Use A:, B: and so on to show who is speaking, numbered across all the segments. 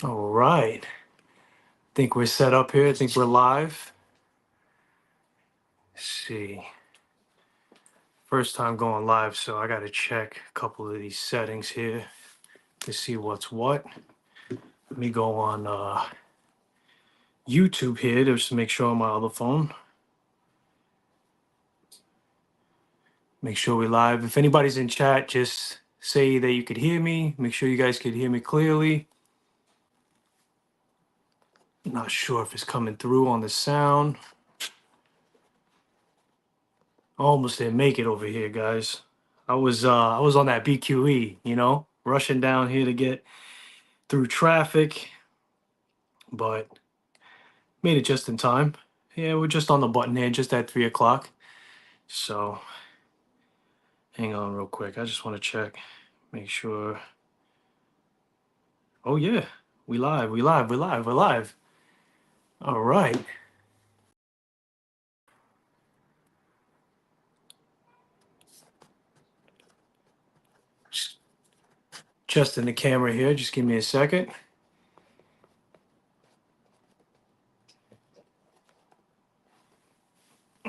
A: All right. Think we're set up here. I think we're live. Let's see. First time going live, so I got to check a couple of these settings here to see what's what. Let me go on YouTube here just to make sure on my other phone. Make sure we're live. If anybody's in chat, just say that you could hear me. Make sure you guys could hear me clearly. Not sure if it's coming through on the sound. Almost didn't make it over here, guys. I was on that BQE, rushing down here to get through traffic, but made it just in time. Yeah, we're just on the button here, just at 3 o'clock. So hang on real quick. I just want to check, make sure. Oh yeah, we live, we live, we live, we're live. All right. Just in the camera here. Just give me a second.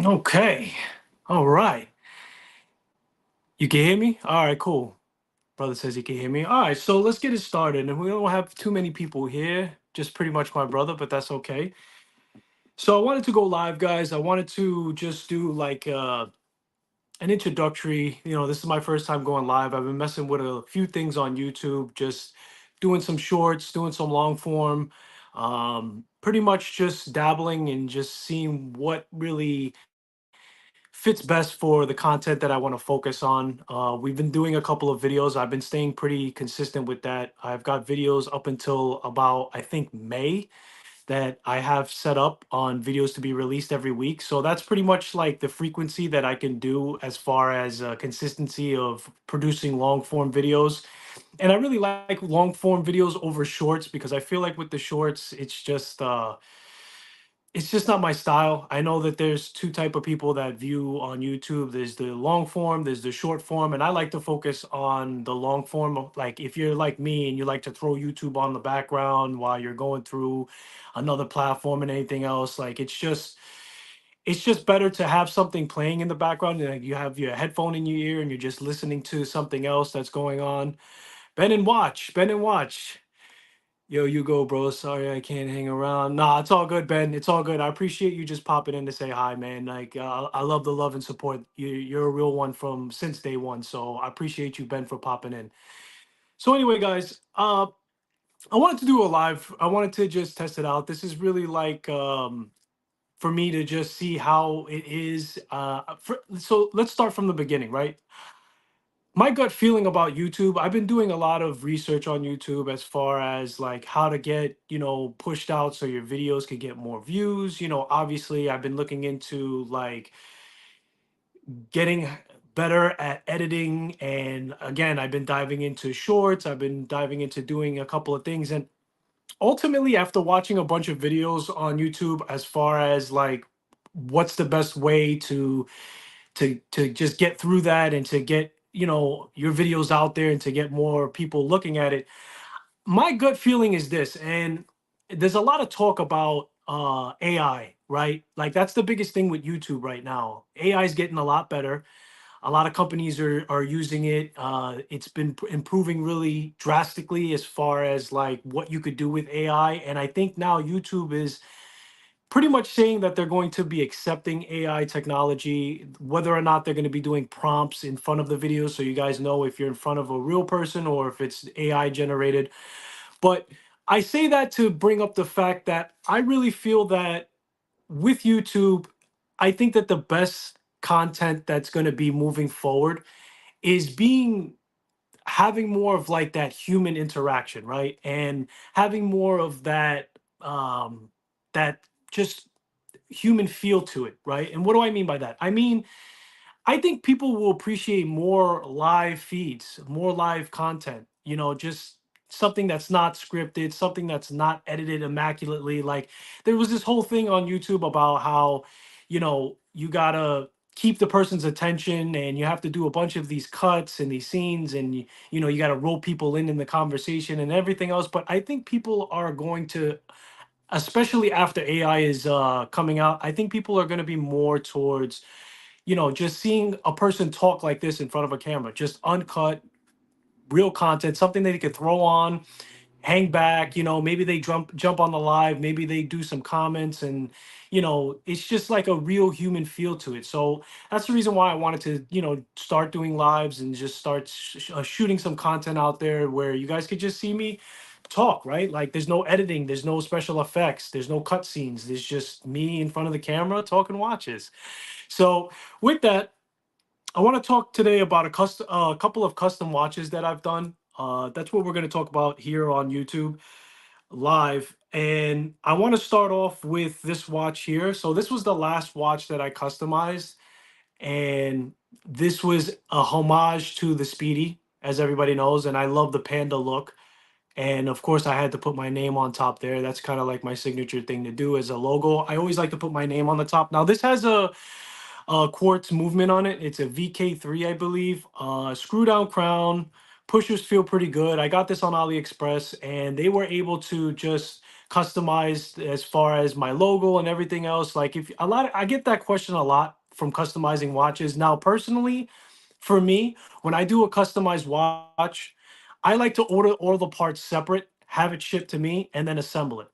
A: Okay. All right. You can hear me? All right, cool. Brother says he can hear me. All right, so let's get it started. And we don't have too many people here, just pretty much my brother, but that's okay. So I wanted to go live, guys. I wanted to just do like an introductory. This is my first time going live. I've been messing with a few things on YouTube, just doing some shorts, doing some long form, pretty much just dabbling and just seeing what really fits best for the content that I want to focus on. We've been doing a couple of videos. I've been staying pretty consistent with that. I've got videos up until about, I think, May that I have set up on videos to be released every week. So that's pretty much like the frequency that I can do as far as consistency of producing long form videos. And I really like long form videos over shorts because I feel like with the shorts, it's just not my style. I know that there's two type of people that view on YouTube. There's the long form, there's the short form, and I like to focus on the long form. Like if you're like me and you like to throw YouTube on the background while you're going through another platform and anything else, like it's just better to have something playing in the background. Like you have your headphone in your ear and you're just listening to something else that's going on. Ben and watch, Ben and watch. Yo, you go, bro. Sorry I can't hang around. Nah, it's all good, Ben. It's all good. I appreciate you just popping in to say hi, man. Like, I love the love and support. You're a real one from since day one. So I appreciate you, Ben, for popping in. So anyway, guys, I wanted to do a live. I wanted to just test it out. This is really like for me to just see how it is. So let's start from the beginning, right? My gut feeling about YouTube, I've been doing a lot of research on YouTube as far as like how to get, pushed out so your videos could get more views. Obviously, I've been looking into like getting better at editing. And again, I've been diving into shorts, I've been diving into doing a couple of things. And ultimately, after watching a bunch of videos on YouTube, as far as like what's the best way to just get through that and to get your videos out there and to get more people looking at it, my gut feeling is this. And there's a lot of talk about AI, right? Like that's the biggest thing with YouTube right now. AI is getting a lot better. A lot of companies are using it. It's been improving really drastically as far as like what you could do with AI. And I think now YouTube is pretty much saying that they're going to be accepting AI technology, whether or not they're going to be doing prompts in front of the video. So you guys know if you're in front of a real person or if it's AI generated. But I say that to bring up the fact that I really feel that with YouTube, I think that the best content that's going to be moving forward is being having more of like that human interaction, right? And having more of that just human feel to it, right? And what do I mean by that? I mean, I think people will appreciate more live feeds, more live content, just something that's not scripted, something that's not edited immaculately. Like there was this whole thing on YouTube about how, you gotta keep the person's attention, and you have to do a bunch of these cuts and these scenes, and you got to roll people in the conversation and everything else. But I think people are going to, especially after AI is coming out, I think people are going to be more towards, just seeing a person talk like this in front of a camera, just uncut, real content, something that they could throw on, hang back, maybe they jump on the live, maybe they do some comments, and it's just like a real human feel to it. So that's the reason why I wanted to, start doing lives and just start shooting some content out there where you guys could just see me talk, right? Like there's no editing, there's no special effects, there's no cut scenes, there's just me in front of the camera talking watches. So with that, I want to talk today about a couple of custom watches that I've done. That's what we're going to talk about here on YouTube live. And I want to start off with this watch here. So this was the last watch that I customized, and this was a homage to the Speedy, as everybody knows. And I love the panda look. And of course, I had to put my name on top there. That's kind of like my signature thing to do as a logo. I always like to put my name on the top. Now, this has a quartz movement on it. It's a VK3, I believe. Screw down crown. Pushers feel pretty good. I got this on AliExpress, and they were able to just customize as far as my logo and everything else. Like if I get that question a lot from customizing watches. Now, personally, for me, when I do a customized watch, I like to order all the parts separate, have it shipped to me, and then assemble it.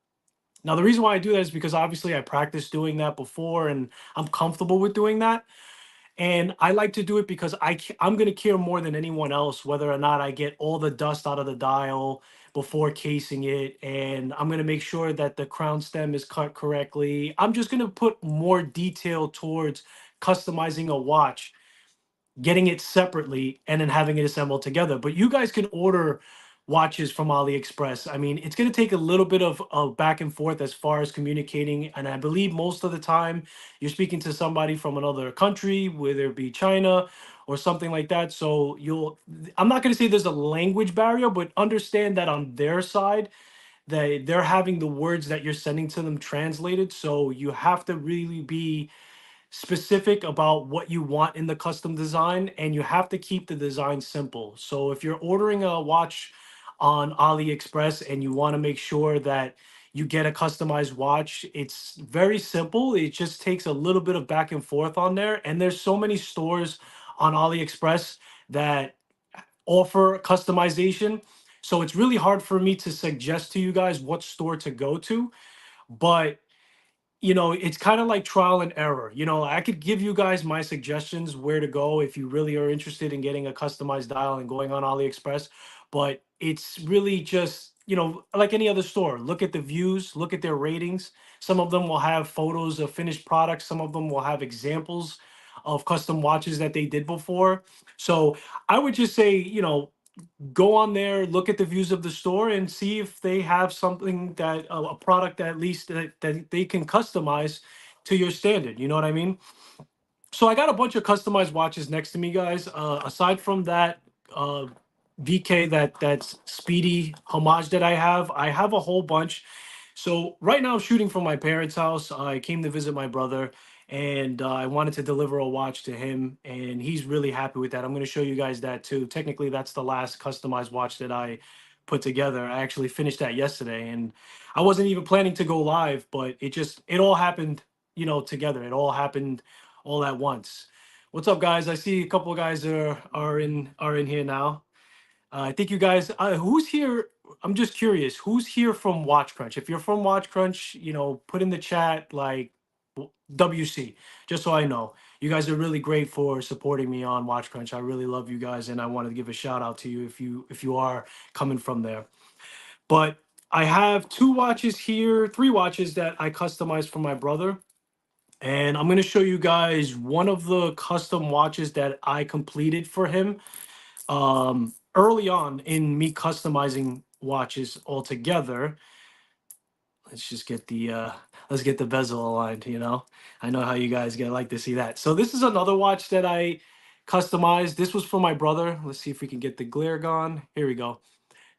A: Now, the reason why I do that is because obviously I practiced doing that before, and I'm comfortable with doing that. And I like to do it because I'm going to care more than anyone else whether or not I get all the dust out of the dial before casing it. And I'm going to make sure that the crown stem is cut correctly. I'm just going to put more detail towards customizing a watch, getting it separately, and then having it assembled together. But you guys can order watches from AliExpress. I mean, it's going to take a little bit of back and forth as far as communicating. And I believe most of the time you're speaking to somebody from another country, whether it be China or something like that. So I'm not going to say there's a language barrier, but understand that on their side, they're having the words that you're sending to them translated. So you have to really be specific about what you want in the custom design, and you have to keep the design simple. So if you're ordering a watch on AliExpress and you want to make sure that you get a customized watch, it's very simple. It just takes a little bit of back and forth on there. And there's so many stores on AliExpress that offer customization. So it's really hard for me to suggest to you guys what store to go to. But it's kind of like trial and error. I could give you guys my suggestions where to go if you really are interested in getting a customized dial and going on AliExpress. But it's really just, like any other store. Look at the views, look at their ratings. Some of them will have photos of finished products, some of them will have examples of custom watches that they did before. So I would just say, go on there, look at the views of the store, and see if they have something that a product at least that they can customize to your standard. You know what I mean? So I got a bunch of customized watches next to me, guys. Aside from that VK, that's Speedy homage that I have a whole bunch. So right now I'm shooting from my parents' house. I came to visit my brother, and I wanted to deliver a watch to him, and he's really happy with that. I'm going to show you guys that too. Technically, that's the last customized watch that I put together. I actually finished that yesterday, and I wasn't even planning to go live, but it all happened, together. It all happened all at once. What's up, guys? I see a couple of guys are in here now. I think you guys, who's here? I'm just curious, who's here from Watch Crunch? If you're from Watch Crunch, put in the chat like WC, just so I know. You guys are really great for supporting me on Watch Crunch. I really love you guys, and I wanted to give a shout out to you if you are coming from there. But I have three watches that I customized for my brother. And I'm going to show you guys one of the custom watches that I completed for him early on in me customizing watches altogether. Let's just get the bezel aligned. I know how you guys get like to see that. So this is another watch that I customized. This was for my brother. Let's see if we can get the glare gone. Here we go.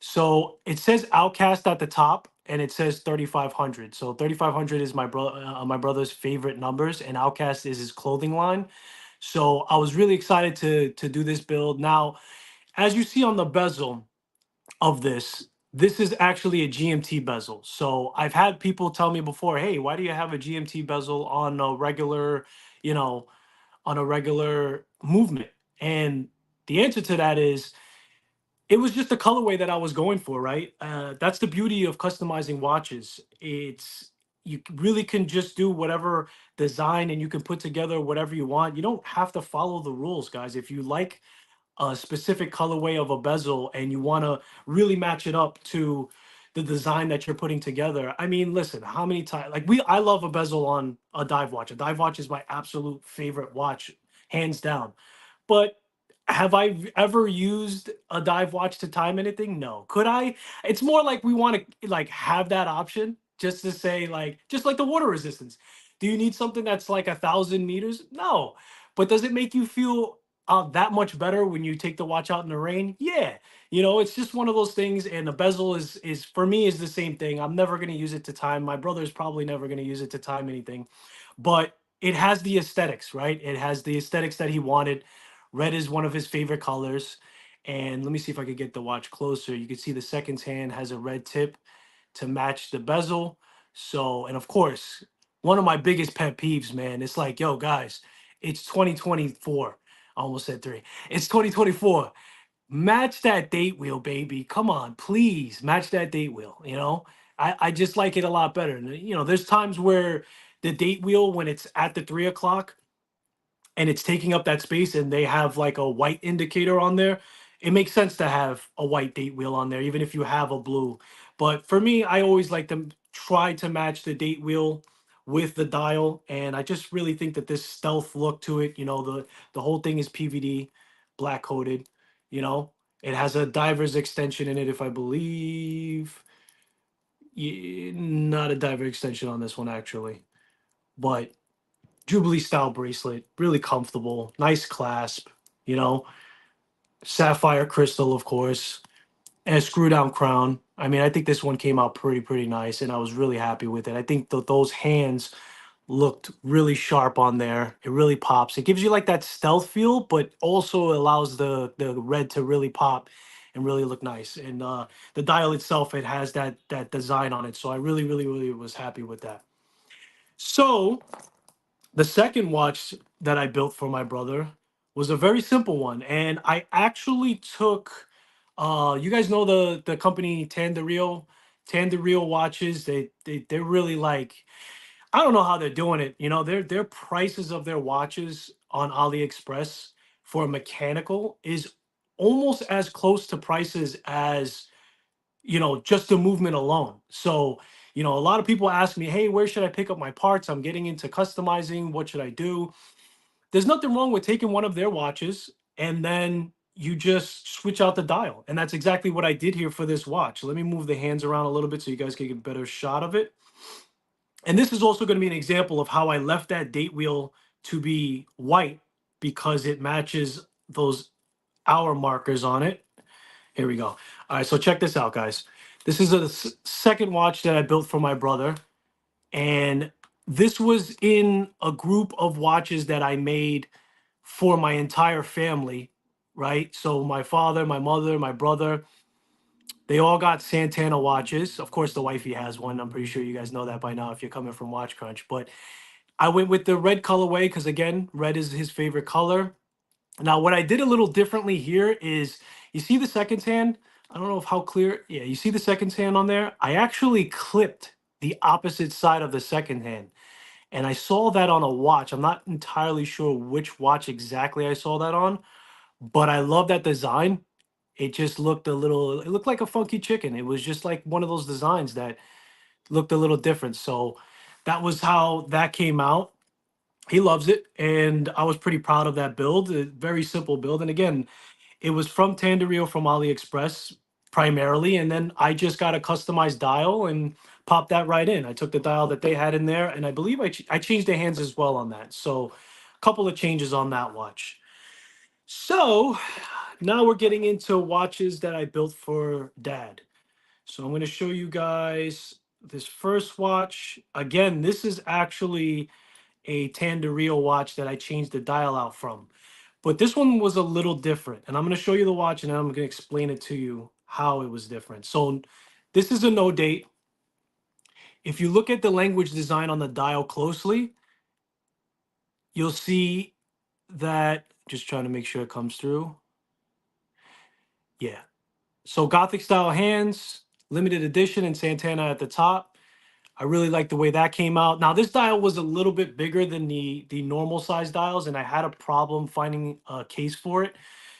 A: So it says Outcast at the top, and it says 3500. So 3500 is my brother's favorite numbers, and Outcast is his clothing line. So I was really excited to do this build. Now, as you see on the bezel of this, this is actually a GMT bezel. So I've had people tell me before, hey, why do you have a GMT bezel on a regular, you know, on a regular movement? And the answer to that is it was just the colorway that I was going for, right? That's the beauty of customizing watches. It's really can just do whatever design and you can put together whatever you want. You don't have to follow the rules, guys. If you like a specific colorway of a bezel and you want to really match it up to the design that you're putting together. I mean, listen, how many times like we I love a bezel on a dive watch. A dive watch is my absolute favorite watch, hands down. But have I ever used a dive watch to time anything? No. Could I? It's more like we want to like have that option just to say like just like the water resistance. Do you need something that's like 1,000 meters? No. But does it make you feel that much better when you take the watch out in the rain? Yeah. It's just one of those things. And the bezel is for me is the same thing. I'm never gonna use it to time. My brother's probably never gonna use it to time anything. But it has the aesthetics, right? It has the aesthetics that he wanted. Red is one of his favorite colors. And let me see if I could get the watch closer. You can see the seconds hand has a red tip to match the bezel. So, and of course, one of my biggest pet peeves, man, it's like, yo, guys, it's 2024. I almost said three. It's 2024. Match that date wheel, baby. Come on, please match that date wheel. I just like it a lot better. And, there's times where the date wheel, when it's at the 3 o'clock, and it's taking up that space and they have like a white indicator on there, it makes sense to have a white date wheel on there, even if you have a blue. But for me, I always like to try to match the date wheel with the dial. And I just really think that this stealth look to it, the whole thing is PVD, black coated, you know. It has a diver's extension in it, if I believe. Not a diver extension on this one, actually. But Jubilee style bracelet, really comfortable, nice clasp, you know, sapphire crystal, of course, and a screw down crown. I mean, I think this one came out pretty nice, and I was really happy with it. I think those hands looked really sharp on there. It really pops. It gives you like that stealth feel, but also allows the red to really pop and really look nice. And the dial itself, it has that design on it. So I really was happy with that. So the second watch that I built for my brother was a very simple one, and I actually took. You guys know the company Tandario, Tandario watches. They're really like I don't know how they're doing it. Their prices of their watches on AliExpress for mechanical is almost as close to prices as just the movement alone. So, a lot of people ask me, hey, where should I pick up my parts? I'm getting into customizing. What should I do? There's nothing wrong with taking one of their watches and then you just switch out the dial. And that's exactly what I did here for this watch. Let me move the hands around a little bit so you guys can get a better shot of it. And this is also going to be an example of how I left that date wheel to be white because it matches those hour markers on it. Here we go. All right, so check this out, guys. This is a second watch that I built for my brother, and this was in a group of watches that I made for my entire family, right? So my father, my mother, my brother, they all got Santana watches. Of course, the wifey has one. I'm pretty sure you guys know that by now if you're coming from Watch Crunch. But I went with the red colorway because, again, red is his favorite color. Now, what I did a little differently here is you see the seconds hand? I don't know if how clear. Yeah, you see the seconds hand on there? I actually clipped the opposite side of the second hand. And I saw that on a watch. I'm not entirely sure which watch exactly I saw that on, but I love that design. It just looked it looked like a funky chicken. It was just like one of those designs that looked a little different. So that was how that came out. He loves it. And I was pretty proud of that build. A very simple build. And again, it was from Tandario from AliExpress primarily. And then I just got a customized dial and popped that right in. I took the dial that they had in there. And I believe I changed the hands as well on that. So a couple of changes on that watch. So now we're getting into watches that I built for dad. So I'm going to show you guys this first watch. Again, this is actually a Tanderio watch that I changed the dial out from. But this one was a little different. And I'm going to show you the watch and then I'm going to explain it to you how it was different. So this is a no date. If you look at the language design on the dial closely, you'll see that, just trying to make sure it comes through. Yeah. So Gothic style hands, limited edition, and Santana at the top. I really like the way that came out. Now this dial was a little bit bigger than the normal size dials, and I had a problem finding a case for it.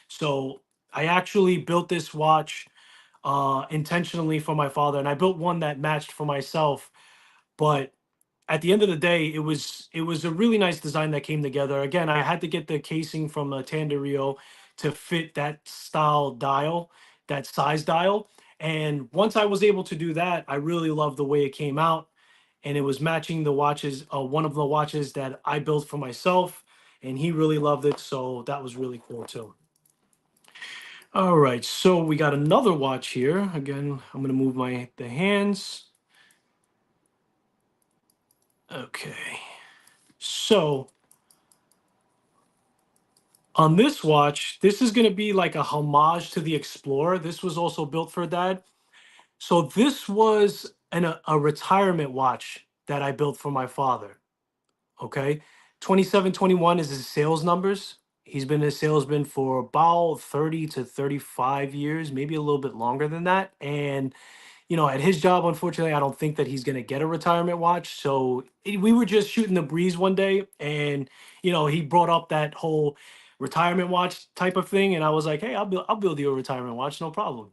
A: So I actually built this watch intentionally for my father, and I built one that matched for myself. But at the end of the day, it was a really nice design that came together. Again, I had to get the casing from a Tanderio to fit that style dial, that size dial. And once I was able to do that, I really loved the way it came out, and it was matching the watches, one of the watches that I built for myself, and he really loved it. So that was really cool too. All right, so we got another watch here. Again, I'm gonna move the hands. Okay, so on this watch, this is going to be like a homage to the Explorer. This was also built for Dad. So this was a retirement watch that I built for my father. Okay. 2721 is his sales numbers. He's been a salesman for about 30 to 35 years, maybe a little bit longer than that. And at his job, unfortunately, I don't think that he's going to get a retirement watch. So we were just shooting the breeze one day, and he brought up that whole retirement watch type of thing, and I was like, hey, I'll build you a retirement watch, no problem.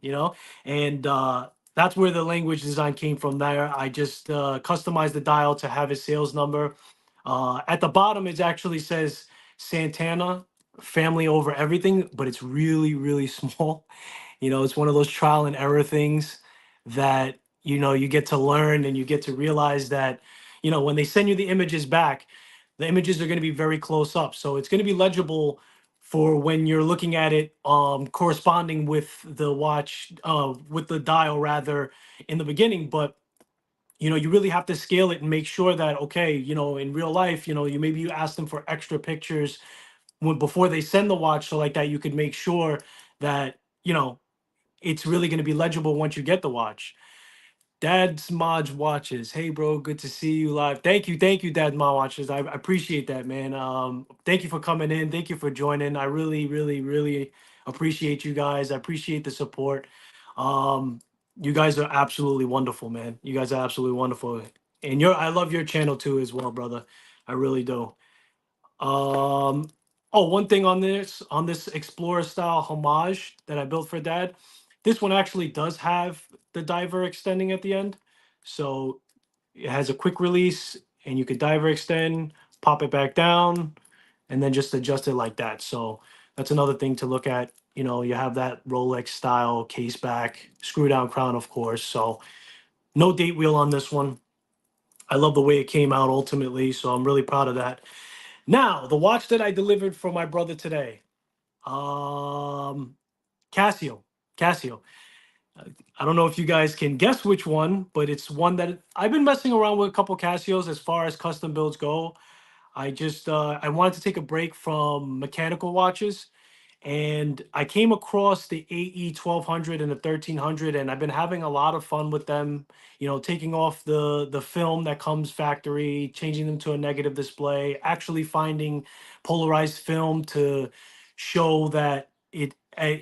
A: And that's where the language design came from. There, I just customized the dial to have his sales number. At the bottom, it actually says Santana family over everything, but it's really, really small. It's one of those trial and error things that you get to learn, and you get to realize that when they send you the images back, the images are going to be very close up, so it's going to be legible for when you're looking at it, corresponding with the watch, with the dial rather, in the beginning. But you really have to scale it and make sure that, okay, in real life, you ask them for extra pictures before they send the watch, so like that you could make sure that it's really going to be legible once you get the watch. Dad's Mod Watches. Hey, bro, good to see you live. Thank you, Dad's Mod Watches. I appreciate that, man. Thank you for coming in. Thank you for joining. I really, really, really appreciate you guys. I appreciate the support. Um, you guys are absolutely wonderful, man. You guys are absolutely wonderful, and I love your channel too, as well, brother. I really do. Um, oh, one thing on this Explorer style homage that I built for Dad. This one actually does have the diver extending at the end, so it has a quick release, and you could diver extend, pop it back down, and then just adjust it like that. So that's another thing to look at. You have that Rolex style case back, screw down crown, of course. So no date wheel on this one. I love the way it came out ultimately, so I'm really proud of that. Now, the watch that I delivered for my brother today, um, Casio. Casio. I don't know if you guys can guess which one, but it's one that I've been messing around with a couple Casios as far as custom builds go. I wanted to take a break from mechanical watches, and I came across the AE 1200 and the 1300, and I've been having a lot of fun with them. Taking off the film that comes factory, changing them to a negative display, actually finding polarized film to show that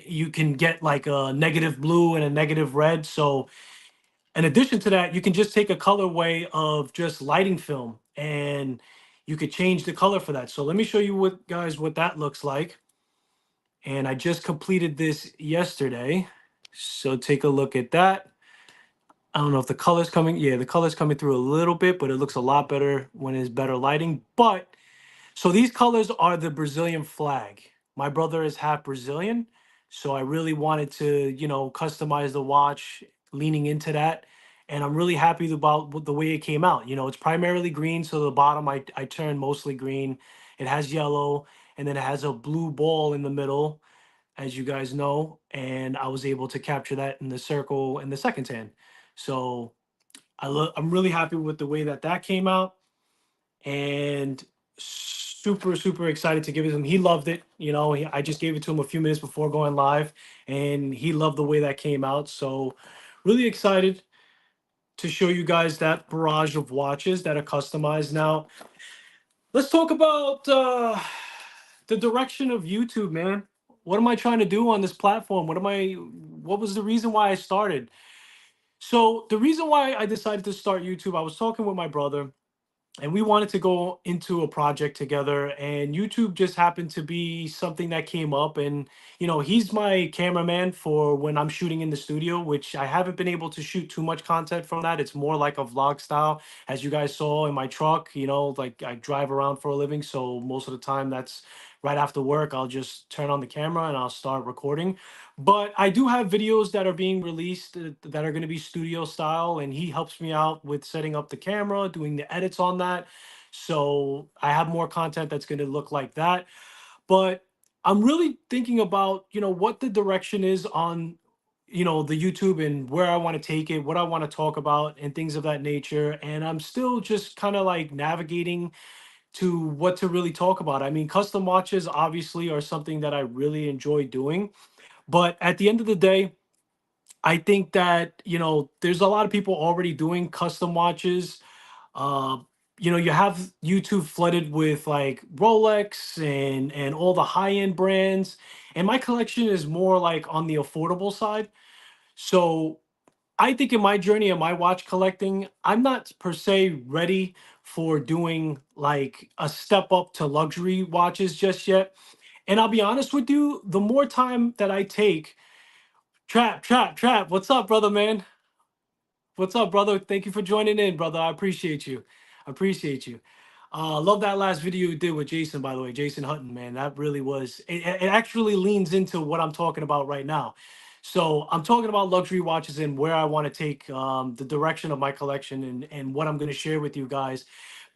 A: you can get like a negative blue and a negative red. So in addition to that, you can just take a colorway of just lighting film, and you could change the color for that. So let me show you what that looks like. And I just completed this yesterday. So take a look at that. I don't know if the color's coming. Yeah, the color's coming through a little bit, but it looks a lot better when it's better lighting. But so these colors are the Brazilian flag. My brother is half Brazilian, so I really wanted to, customize the watch leaning into that. And I'm really happy about the way it came out. It's primarily green, so the bottom I turned mostly green. It has yellow, and then it has a blue ball in the middle, as you guys know, and I was able to capture that in the circle in the second hand. So I'm really happy with the way that came out. And Super, super excited to give it to him. He loved it. I just gave it to him a few minutes before going live, and he loved the way that came out. So, really excited to show you guys that barrage of watches that are customized. Now, let's talk about the direction of YouTube, man. What am I trying to do on this platform? What was the reason why I started? So, the reason why I decided to start YouTube, I was talking with my brother, and we wanted to go into a project together, and YouTube just happened to be something that came up. And he's my cameraman for when I'm shooting in the studio, which I haven't been able to shoot too much content from that. It's more like a vlog style, as you guys saw in my truck. Like, I drive around for a living, so most of the time that's right after work. I'll just turn on the camera and I'll start recording. But I do have videos that are being released that are going to be studio style, and he helps me out with setting up the camera, doing the edits on that. So I have more content that's going to look like that. But I'm really thinking about, what the direction is on, the YouTube, and where I want to take it, what I want to talk about, and things of that nature. And I'm still just kind of like navigating to what to really talk about. I mean, custom watches obviously are something that I really enjoy doing. But at the end of the day, I think that, there's a lot of people already doing custom watches. Uh, you have YouTube flooded with like Rolex and all the high-end brands. And my collection is more like on the affordable side. So I think in my journey of my watch collecting, I'm not per se ready for doing like a step up to luxury watches just yet. And I'll be honest with you, the more time that I take, Trap, what's up, brother, man? What's up, brother? Thank you for joining in, brother. I appreciate you. I appreciate you. Love that last video you did with Jason, by the way, Jason Hutton, man. That really was, it actually leans into what I'm talking about right now. So I'm talking about luxury watches and where I want to take the direction of my collection, and what I'm going to share with you guys.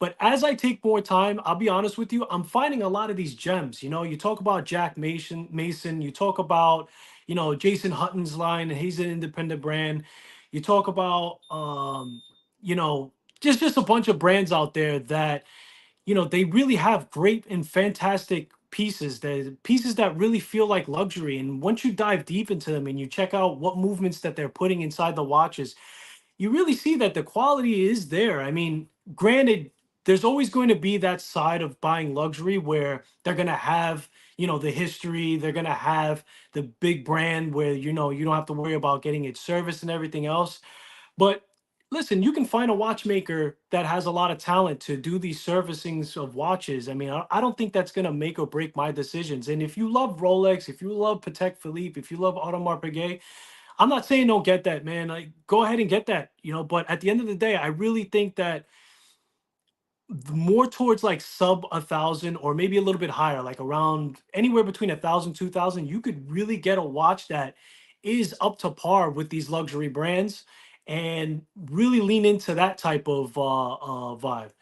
A: But as I take more time, I'll be honest with you, I'm finding a lot of these gems. You talk about Jack Mason, you talk about, Jason Hutton's line, and he's an independent brand. You talk about, you know, just a bunch of brands out there that, they really have great and fantastic pieces that really feel like luxury. And once you dive deep into them and you check out what movements that they're putting inside the watches, you really see that the quality is there. I mean, granted, there's always going to be that side of buying luxury where they're going to have, the history, they're going to have the big brand where, you don't have to worry about getting it serviced and everything else. But listen, you can find a watchmaker that has a lot of talent to do these servicings of watches. I mean, I don't think that's going to make or break my decisions. And if you love Rolex, if you love Patek Philippe, if you love Audemars Piguet, I'm not saying don't get that, man. Like, go ahead and get that, But at the end of the day, I really think that more towards like sub 1,000, or maybe a little bit higher, like around anywhere between 1,000, 2,000, you could really get a watch that is up to par with these luxury brands, and really lean into that type of vibe.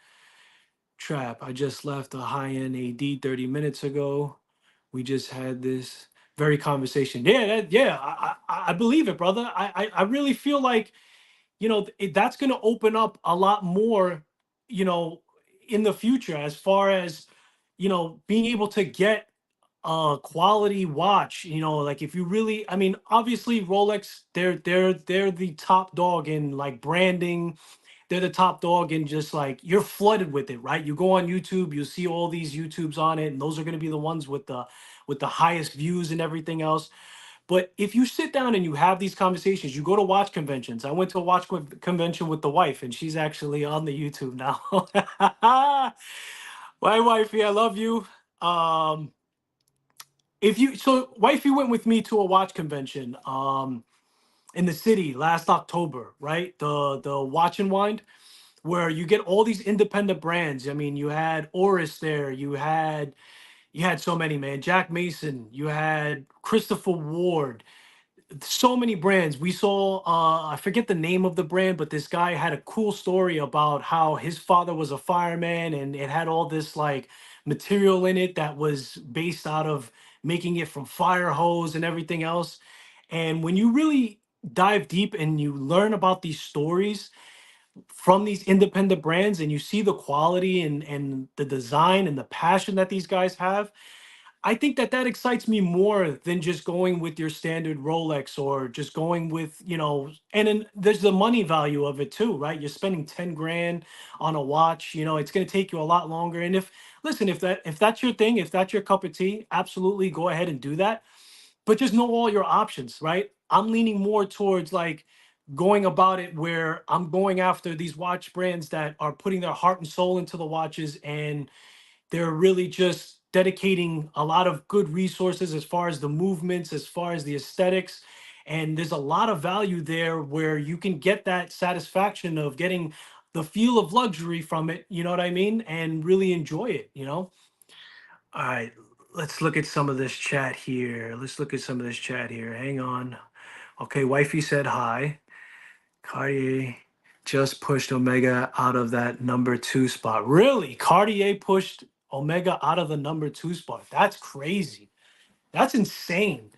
A: Trap. I just left a high-end AD 30 minutes ago. We just had this very conversation. Yeah, I believe it, brother. I really feel like, that's going to open up a lot more, you know, in the future, as far as, being able to get a quality watch. Like, if you really, I mean, obviously Rolex, they're the top dog in like branding. They're the top dog, and just like, you're flooded with it, right? You go on YouTube, you see all these YouTubes on it, and those are going to be the ones with the highest views and everything else. But if you sit down and you have these conversations, you go to watch conventions. I went to a convention with the wife, and she's actually on the YouTube now. My wifey, I love you. Um, if you so wifey went with me to a watch convention in the city last October, right? The Watch and Wind, where you get all these independent brands. I mean, you had Oris there, you had so many, man. Jack Mason, you had Christopher Ward, so many brands. We saw, I forget the name of the brand, but this guy had a cool story about how his father was a fireman, and it had all this like material in it that was based out of making it from fire hose and everything else. And when you really dive deep and you learn about these stories, from these independent brands, and you see the quality and the design and the passion that these guys have, I think that that excites me more than just going with your standard Rolex or just going with, and then there's the money value of it too, right? You're spending 10 grand on a watch, it's going to take you a lot longer. And listen, if that's your thing, if that's your cup of tea, absolutely go ahead and do that. But just know all your options, right? I'm leaning more towards like going about it where I'm going after these watch brands that are putting their heart and soul into the watches, and they're really just dedicating a lot of good resources as far as the movements, as far as the aesthetics. And there's a lot of value there where you can get that satisfaction of getting the feel of luxury from it, you know what I mean? And really enjoy it. All right, let's look at some of this chat here. Let's look at some of this chat here. Hang on. Okay, wifey said hi. Cartier just pushed Omega out of that number 2 spot. Really? Cartier pushed Omega out of the number 2 spot. That's crazy. That's insane.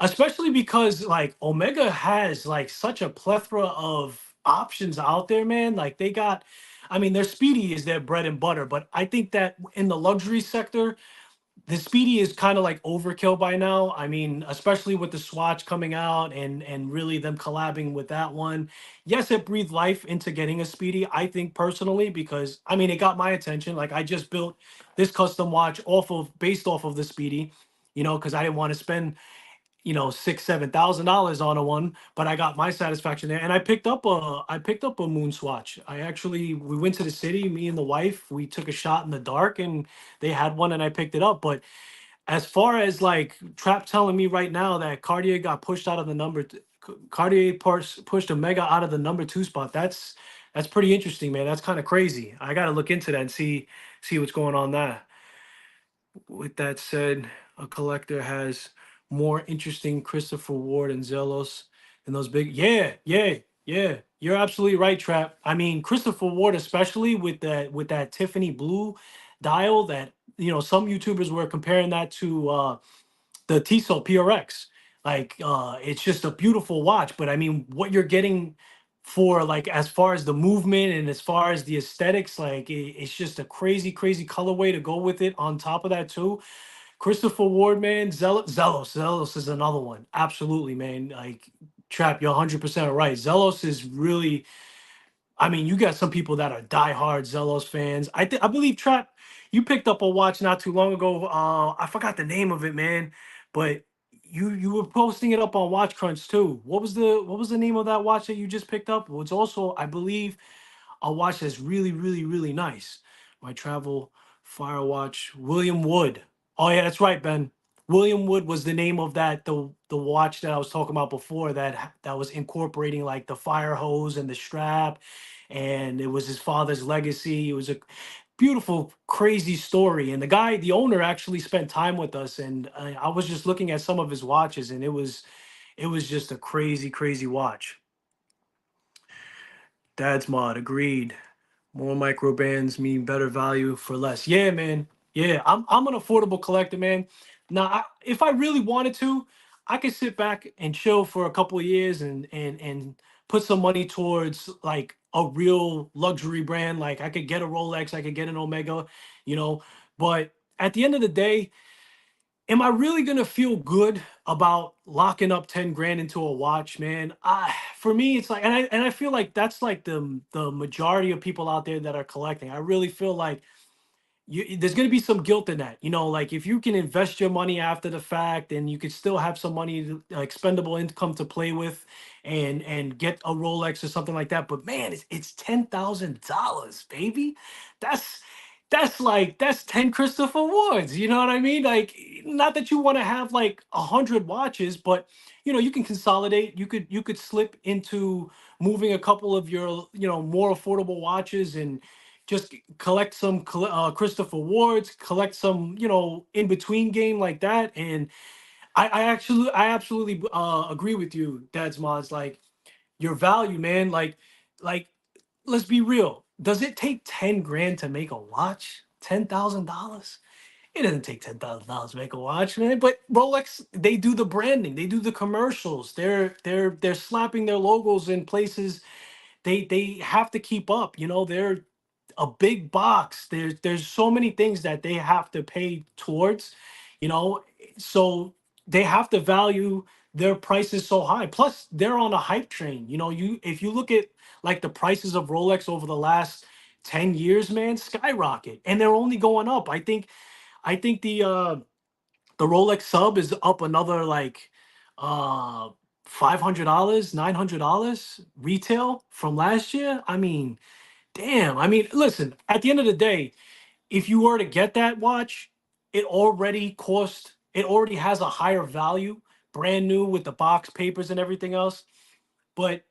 A: Especially because like Omega has like such a plethora of options out there, man. Like I mean, their Speedy is their bread and butter, but I think that in the luxury sector, the Speedy is kind of like overkill by now. I mean, especially with the Swatch coming out and really them collabing with that one. Yes, it breathed life into getting a Speedy, I think personally, because I mean it got my attention. Like I just built this custom watch based off of the Speedy, because I didn't want to spend, $6,000-7,000 on a one, but I got my satisfaction there. And I picked up a moon swatch. We went to the city, me and the wife, we took a shot in the dark and they had one and I picked it up. But as far as like Trap telling me right now that Cartier got pushed out of the pushed Omega out of the number 2 spot, that's pretty interesting, man. That's kind of crazy. I gotta look into that and see what's going on there. With that said, a collector has more interesting Christopher Ward and Zelos than those big. Yeah, yeah, yeah. You're absolutely right, Trap. I mean, Christopher Ward, especially with that Tiffany blue dial, that some YouTubers were comparing that to the Tissot PRX. Like, it's just a beautiful watch. But I mean, what you're getting for like as far as the movement and as far as the aesthetics, like it's just a crazy, crazy colorway to go with it. On top of that, too, Christopher Ward, man, Zelos is another one. Absolutely, man. Like Trap, you're 100% right. Zelos is really, I mean, you got some people that are diehard Zelos fans. I believe Trap, you picked up a watch not too long ago. I forgot the name of it, man, but you were posting it up on Watch Crunch too. What was the name of that watch that you just picked up? Well, it's also, I believe, a watch that's really, really, really nice. My travel fire watch, William Wood. Oh yeah, that's right, Ben. William Wood was the name of the watch that I was talking about before that was incorporating like the fire hose and the strap, and it was his father's legacy. It was a beautiful, crazy story, and the owner, actually spent time with us, and I was just looking at some of his watches, and it was just a crazy, crazy watch. Dad's mod agreed. More micro bands mean better value for less. Yeah, man. Yeah, I'm an affordable collector, man. Now, if I really wanted to, I could sit back and chill for a couple of years and put some money towards like a real luxury brand. Like I could get a Rolex, I could get an Omega, you know. But at the end of the day, am I really gonna feel good about locking up 10 grand into a watch, man? For me, it's like, and I feel like that's like the majority of people out there that are collecting. I really feel like there's going to be some guilt in that, like if you can invest your money after the fact and you could still have some money, expendable income to play with, and get a Rolex or something like that. But man, it's $10,000, baby. That's 10 Christopher Wards. You know what I mean? Like, not that you want to have like 100 watches, but you can consolidate. You could slip into moving a couple of your more affordable watches and just collect some Christopher Wards, collect some in between game like that. And I absolutely agree with you, Dad's Mods. Like your value, man. Like let's be real. Does it take 10 grand to make a watch? $10,000? It doesn't take $10,000 to make a watch, man. But Rolex, they do the branding, they do the commercials. They're slapping their logos in places they have to keep up. You know, they're a big box. There's so many things that they have to pay towards, you know, so they have to value their prices so high. Plus, they're on a hype train. You know, you if you look at like the prices of Rolex over the last 10 years, man, skyrocket. And they're only going up. I think the Rolex sub is up another like uh $500, $900 retail from last year. I mean, damn. I mean, listen, at the end of the day, if you were to get that watch, it already has a higher value, brand new with the box papers and everything else. But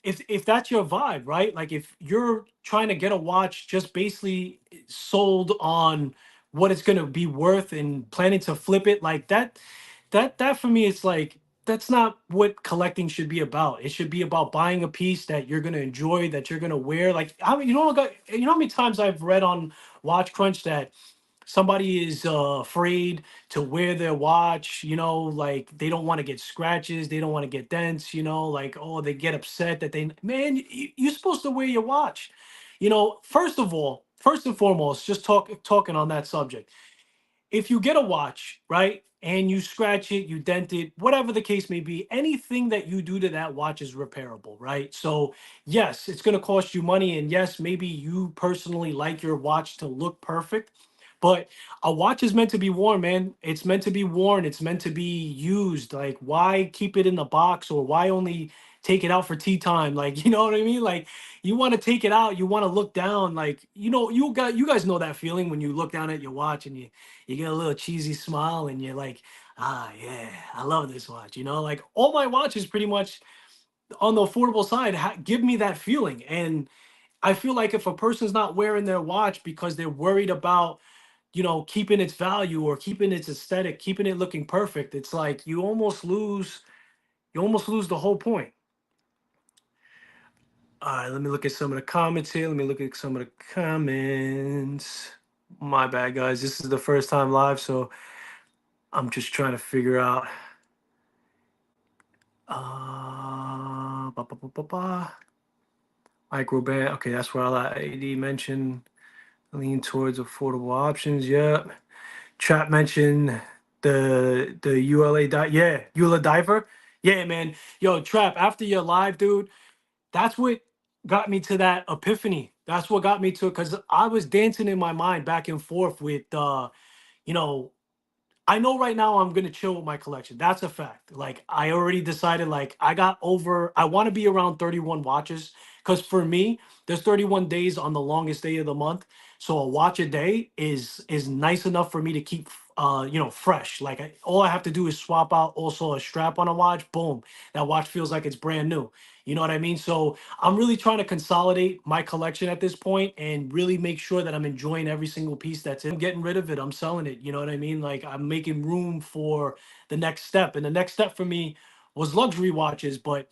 A: if that's your vibe, right? Like if you're trying to get a watch just basically sold on what it's gonna be worth and planning to flip it, like that for me, it's like that's not what collecting should be about. It should be about buying a piece that you're gonna enjoy, that you're gonna wear. Like how you know, you know how many times I've read on Watch Crunch that somebody is afraid to wear their watch, you know, like they don't want to get scratches, they don't want to get dents, you know, like oh they get upset that they, man, you're supposed to wear your watch, you know. First of all, first and foremost, just talking on that subject, if you get a watch, right, and you scratch it, you dent it, whatever the case may be, anything that you do to that watch is repairable, right? So, yes, it's going to cost you money. And yes, maybe you personally like your watch to look perfect, but a watch is meant to be worn, man. It's meant to be worn, it's meant to be used. Like, why keep it in the box or why only take it out for tea time? Like, you know what I mean? Like, you want to take it out, you want to look down, like, you know, you guys know that feeling when you look down at your watch and you get a little cheesy smile and you're like, ah, yeah, I love this watch. You know, like all my watches pretty much on the affordable side give me that feeling. And I feel like if a person's not wearing their watch because they're worried about, you know, keeping its value or keeping its aesthetic, keeping it looking perfect, it's like you almost lose the whole point. All right, let me look at some of the comments here. Let me look at some of the comments. My bad, guys. This is the first time live, so I'm just trying to figure out. Ba, ba, ba, ba, ba. Microband. Okay, that's where I like AD mentioned. Lean towards affordable options. Yep. Trap mentioned the ULA yeah, ULA diver. Yeah, man. Yo, Trap, after your live, dude, that's what got me to that epiphany. That's what got me to it because I was dancing in my mind back and forth with you know, I know right now I'm gonna chill with my collection. That's a fact. Like I already decided, like I want to be around 31 watches. Cause for me, there's 31 days on the longest day of the month. So a watch a day is nice enough for me to keep you know, fresh. Like all I have to do is swap out also a strap on a watch. Boom. That watch feels like it's brand new. You know what I mean? So I'm really trying to consolidate my collection at this point and really make sure that I'm enjoying every single piece that's in. I'm getting rid of it. I'm selling it. You know what I mean? Like I'm making room for the next step. And the next step for me was luxury watches. But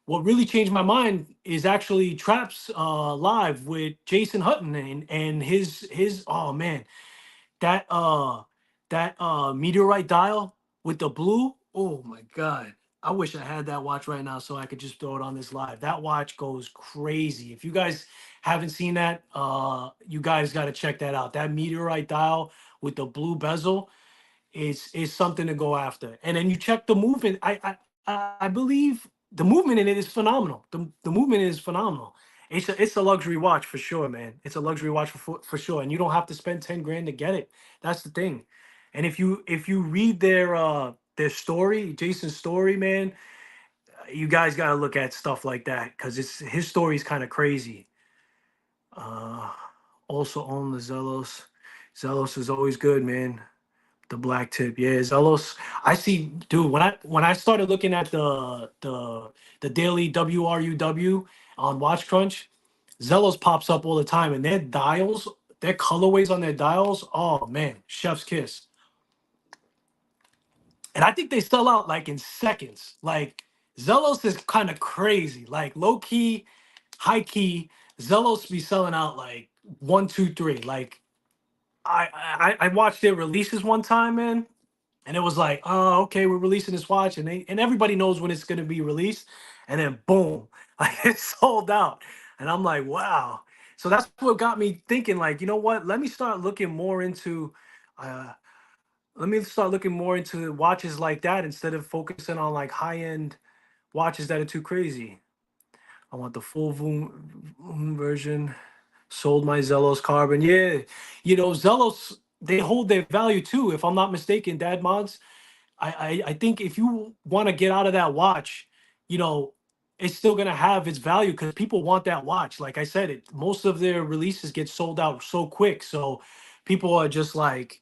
A: what really changed my mind is actually Traps live with Jason Hutton and his oh man, that meteorite dial with the blue. Oh my god. I wish I had that watch right now so I could just throw it on this live. That watch goes crazy. If you guys haven't seen that, you guys got to check that out. That meteorite dial with the blue bezel is something to go after. And then you check the movement. I believe the movement in it is phenomenal. The movement is phenomenal. It's a luxury watch for sure, man. It's a luxury watch for sure, and you don't have to spend 10 grand to get it. That's the thing. And if you read their story, Jason's story, man, you guys got to look at stuff like that because it's his story is kind of crazy. Uh, Also own the Zelos. Zelos is always good, man. The black tip, yeah, Zelos. I see, dude. When I started looking at the daily WRUW on Watch Crunch, Zelos pops up all the time, and their dials, their colorways on their dials. Oh man, chef's kiss. And I think they sell out like in seconds. Like Zelos is kind of crazy. Like low key, high key, Zelos be selling out like one, two, three. Like I watched their releases one time, man, and it was like, oh, okay, we're releasing this watch, and everybody knows when it's going to be released. and then boom, like it sold out. And I'm like, wow. So that's what got me thinking, like, you know what? Uh, let me start looking more into watches like that instead of focusing on like high end watches that are too crazy. I want the full Voom version. Sold my Zelos Carbon. Yeah, Zelos, they hold their value too. If I'm not mistaken, Dad Mods. I think if you want to get out of that watch, you know, it's still gonna have its value because people want that watch. Like I said, most of their releases get sold out so quick. So people are just like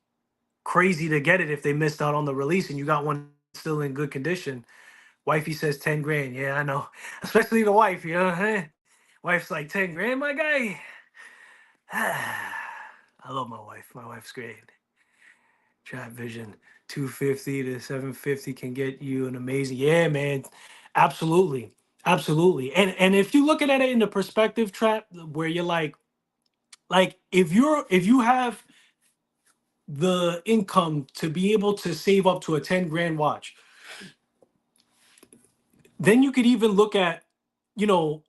A: crazy to get it if they missed out on the release and you got one still in good condition. Wifey says 10 grand. Yeah, I know. Especially the wife, Wife's like 10 grand, my guy. I love my wife. My wife's great. Trap Vision 250 to 750 can get you an amazing. Yeah, man. Absolutely. Absolutely. And if you look at it in the perspective trap where you're like if you have the income to be able to save up to a 10 grand watch, then you could even look at, you know,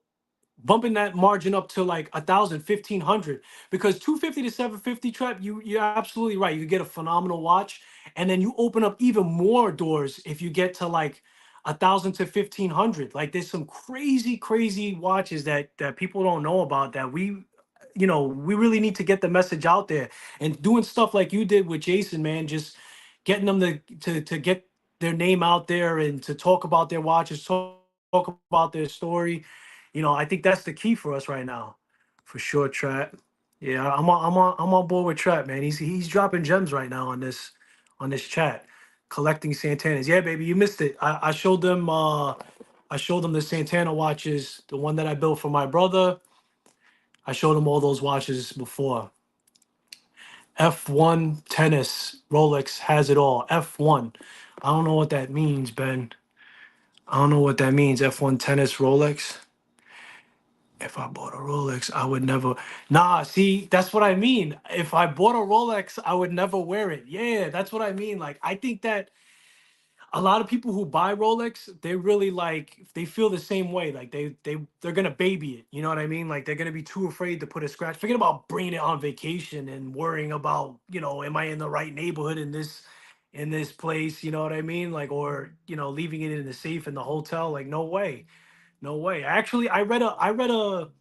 A: bumping that margin up to like 1,000, 1,500, because 250 to 750 trap, you're absolutely right. You get a phenomenal watch, and then you open up even more doors if you get to like 1,000 to 1,500. Like there's some crazy, crazy watches that people don't know about that we really need to get the message out there and doing stuff like you did with Jason, man, just getting them to get their name out there and to talk about their watches, talk about their story. I think that's the key for us right now, for sure. Trap, yeah, I'm on board with Trap, man. He's dropping gems right now on this chat, collecting Santanas. Yeah, baby, you missed it. I showed them the Santana watches, the one that I built for my brother. I showed him all those watches before. F1 tennis, Rolex has it all. F1. I don't know what that means, Ben. I don't know what that means. F1 tennis, Rolex. If I bought a Rolex, I would never. Nah, see, that's what I mean. If I bought a Rolex, I would never wear it. Yeah, that's what I mean. Like, I think that a lot of people who buy Rolex, they really they feel the same way. Like they're gonna baby it. You know what I mean? Like they're gonna be too afraid to put a scratch. Forget about bringing it on vacation and worrying about, am I in the right neighborhood in this place? You know what I mean? Like, or leaving it in the safe in the hotel. Like, no way, no way. Actually, I read a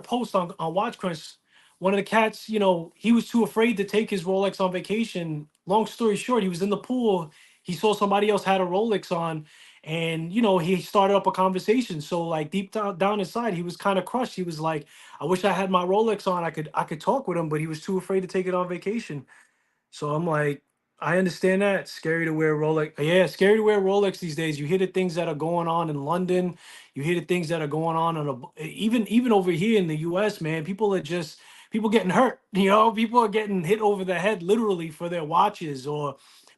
A: post on Watch Crunch. One of the cats, he was too afraid to take his Rolex on vacation. Long story short, he was in the pool. He saw somebody else had a Rolex on, and he started up a conversation. So like deep down inside, he was kind of crushed. He was like, "I wish I had my Rolex on. I could talk with him, but he was too afraid to take it on vacation." So I'm like, I understand that. Scary to wear Rolex. Yeah, scary to wear Rolex these days. You hear the things that are going on in London. You hear the things that are going even over here in the US, man. People getting hurt. People are getting hit over the head literally for their watches or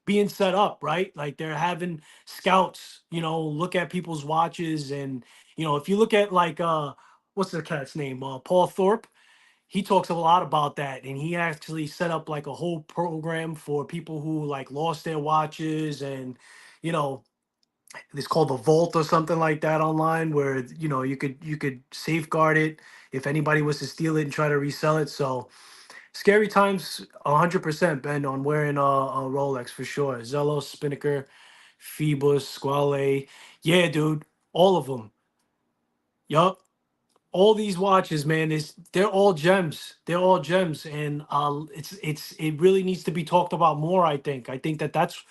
A: being set up, right? Like they're having scouts, look at people's watches. And if you look at like what's the cat's name? Paul Thorpe. He talks a lot about that, and he actually set up like a whole program for people who like lost their watches. And you know it's called the vault or something like that online, where you could safeguard it if anybody was to steal it and try to resell it. So scary times, 100%, Ben, on wearing a Rolex for sure. Zello, Spinnaker, Phoebus, Squale. Yeah, dude, all of them. Yup. All these watches, man, they're all gems. They're all gems, and it really needs to be talked about more. I think that that's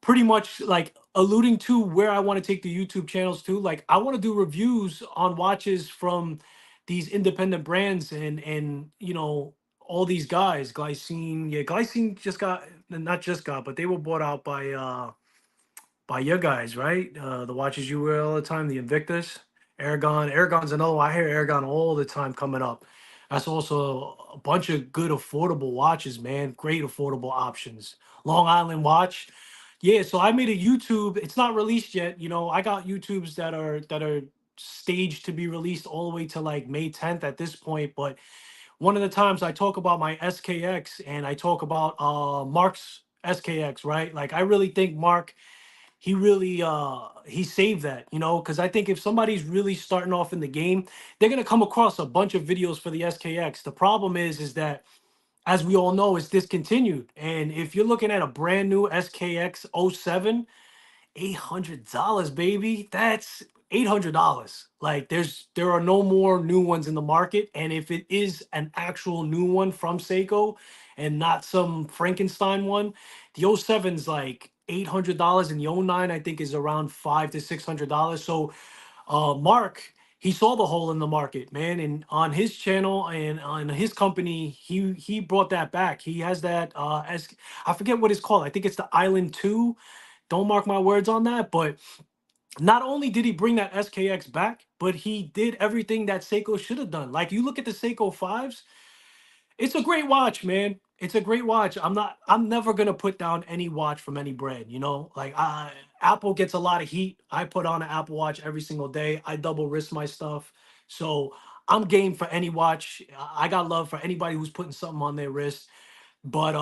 A: pretty much like alluding to where I want to take the YouTube channels to. Like, I want to do reviews on watches from these independent brands, and all these guys. Glycine, yeah, Glycine just got, not just got, but they were bought out by your guys, right? The watches you wear all the time, the Invictus, Aragon. Aragon's another one. I hear Aragon all the time coming up. That's also a bunch of good affordable watches, man. Great affordable options. Long Island watch. Yeah, so I made a YouTube. It's not released yet. I got YouTubes that are staged to be released all the way to like May 10th at this point. But one of the times I talk about my SKX and I talk about Mark's SKX, right? Like I really think Mark he really he saved that, you know, because I think if somebody's really starting off in the game, they're gonna come across a bunch of videos for the SKX. The problem is that, as we all know, it's discontinued. And if you're looking at a brand new SKX '07, $800, baby. That's $800. Like there are no more new ones in the market. And if it is an actual new one from Seiko and not some Frankenstein one, the '07's like $800, and the '09 I think is around $500 to $600. So Mark, he saw the hole in the market, man, and on his channel and on his company, he brought that back. He has that as I forget what it's called. I think it's the Island 2. Don't mark my words on that, but not only did he bring that SKX back, but he did everything that Seiko should have done. Like you look at the Seiko 5s, it's a great watch, man. It's a great watch. I'm never gonna put down any watch from any brand, you know? Like Apple gets a lot of heat. I put on an Apple Watch every single day. I double wrist my stuff. So I'm game for any watch. I got love for anybody who's putting something on their wrist. But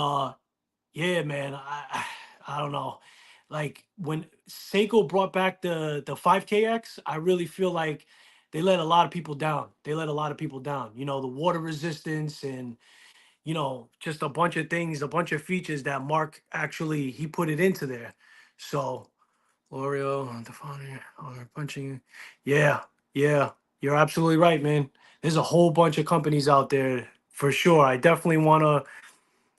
A: yeah, man, I don't know. Like when Seiko brought back the 5KX, I really feel like they let a lot of people down. They let a lot of people down. You know, the water resistance and just a bunch of things, a bunch of features that Mark actually he put it into there. So L'Oreal, defining, or punching. Yeah, yeah, you're absolutely right, man. There's a whole bunch of companies out there for sure. I definitely want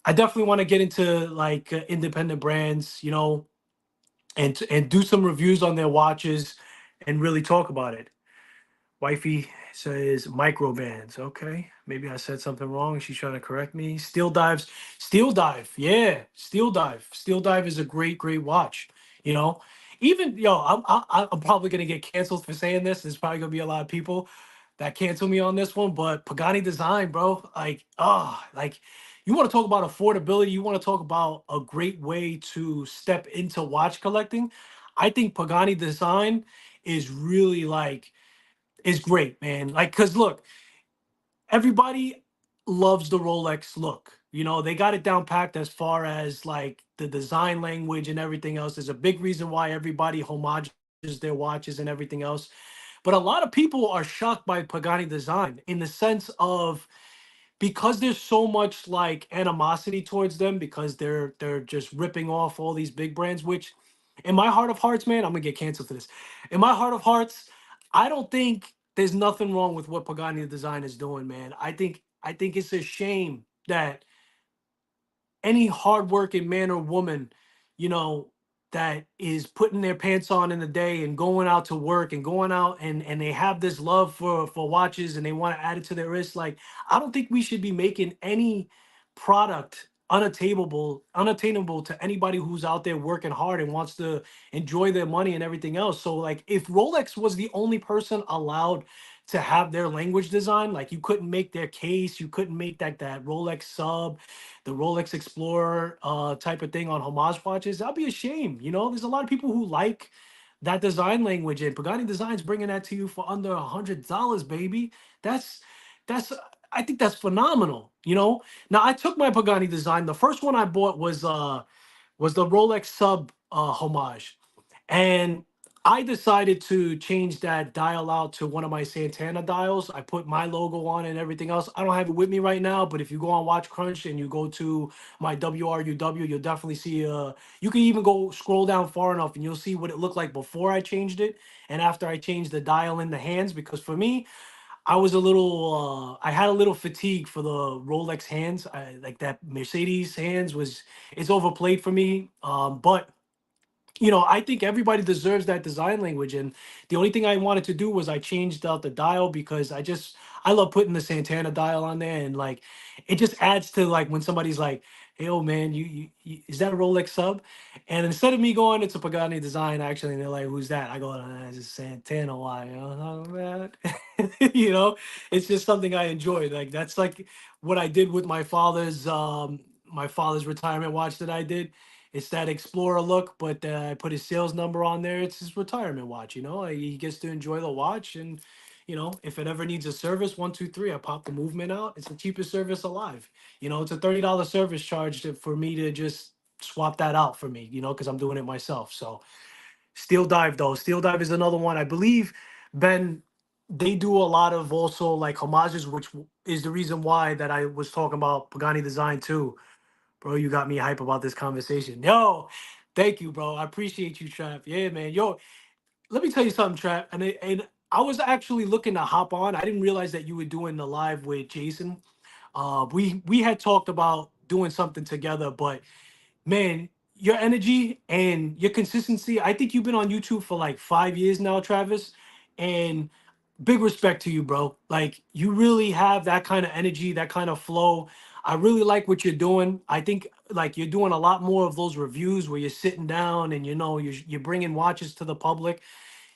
A: to get into like independent brands, and do some reviews on their watches and really talk about it. Wifey says micro bands. Okay, maybe I said something wrong. She's trying to correct me. Steel dive. Yeah, Steel dive is a great, great watch. You know, even I'm probably gonna get canceled for saying this. There's probably gonna be a lot of people that cancel me on this one, but Pagani Design, bro, like you want to talk about affordability. You want to talk about a great way to step into watch collecting. I think Pagani Design is really like is great, man. Like, cause look, everybody loves the Rolex look. You know, they got it down packed as far as like the design language and everything else. There's a big reason why everybody homages their watches and everything else. But a lot of people are shocked by Pagani design in the sense of, because there's so much like animosity towards them because they're just ripping off all these big brands, which in my heart of hearts, man, I'm gonna get canceled for this. In my heart of hearts, I don't think there's nothing wrong with what Pagani Design is doing, man. I think it's a shame that any hardworking man or woman, you know, that is putting their pants on in the day and going out to work and going out and they have this love for watches and they want to add it to their wrist. Like, I don't think we should be making any product unattainable to anybody who's out there working hard and wants to enjoy their money and everything else. So like if Rolex was the only person allowed to have their language design, like you couldn't make their case, you couldn't make that Rolex sub, the Rolex Explorer type of thing on homage watches, that'd be a shame. You know, there's a lot of people who like that design language, and Pagani Design's bringing that to you for under $100, baby. That's that's I think that's phenomenal. You know, now I took my Pagani Design. The first one I bought was the Rolex Sub homage, and I decided to change that dial out to one of my Santana dials. I put my logo on it and everything else. I don't have it with me right now, but if you go on Watch Crunch and you go to my WRUW, you'll definitely see. You can even go scroll down far enough and you'll see what it looked like before I changed it and after I changed the dial in the hands. Because for me, I had a little fatigue for the Rolex hands. Like that Mercedes hands it's overplayed for me. But I think everybody deserves that design language. And the only thing I wanted to do was I changed out the dial because I love putting the Santana dial on there, and like it just adds to like when somebody's like, "Hey, oh man, is that a Rolex sub?" And instead of me going, "It's a Pagani design," actually, and they're like, "Who's that?" I go, "It's a Santana." Why? Oh man, you know, it's just something I enjoy. Like that's like what I did with my father's retirement watch that I did. It's that Explorer look, but I put his sales number on there. It's his retirement watch. He gets to enjoy the watch, and if it ever needs a service, 123, I pop the movement out. It's the cheapest service alive. It's a $30 service charge for me to just swap that out for me. Because I'm doing it myself. So Steel Dive though. Steel Dive is another one. I believe Ben, they do a lot of also like homages, which is the reason why that I was talking about Pagani Design too. Bro, you got me hype about this conversation. Yo, thank you, bro. I appreciate you, Trap. Yeah, man. Yo, let me tell you something, Trap. And I was actually looking to hop on. I didn't realize that you were doing the live with Jason. We had talked about doing something together, but man, your energy and your consistency. I think you've been on YouTube for like 5 years now, Travis. And big respect to you, bro. Like you really have that kind of energy, that kind of flow. I really like what you're doing. I think like you're doing a lot more of those reviews where you're sitting down and you're bringing watches to the public.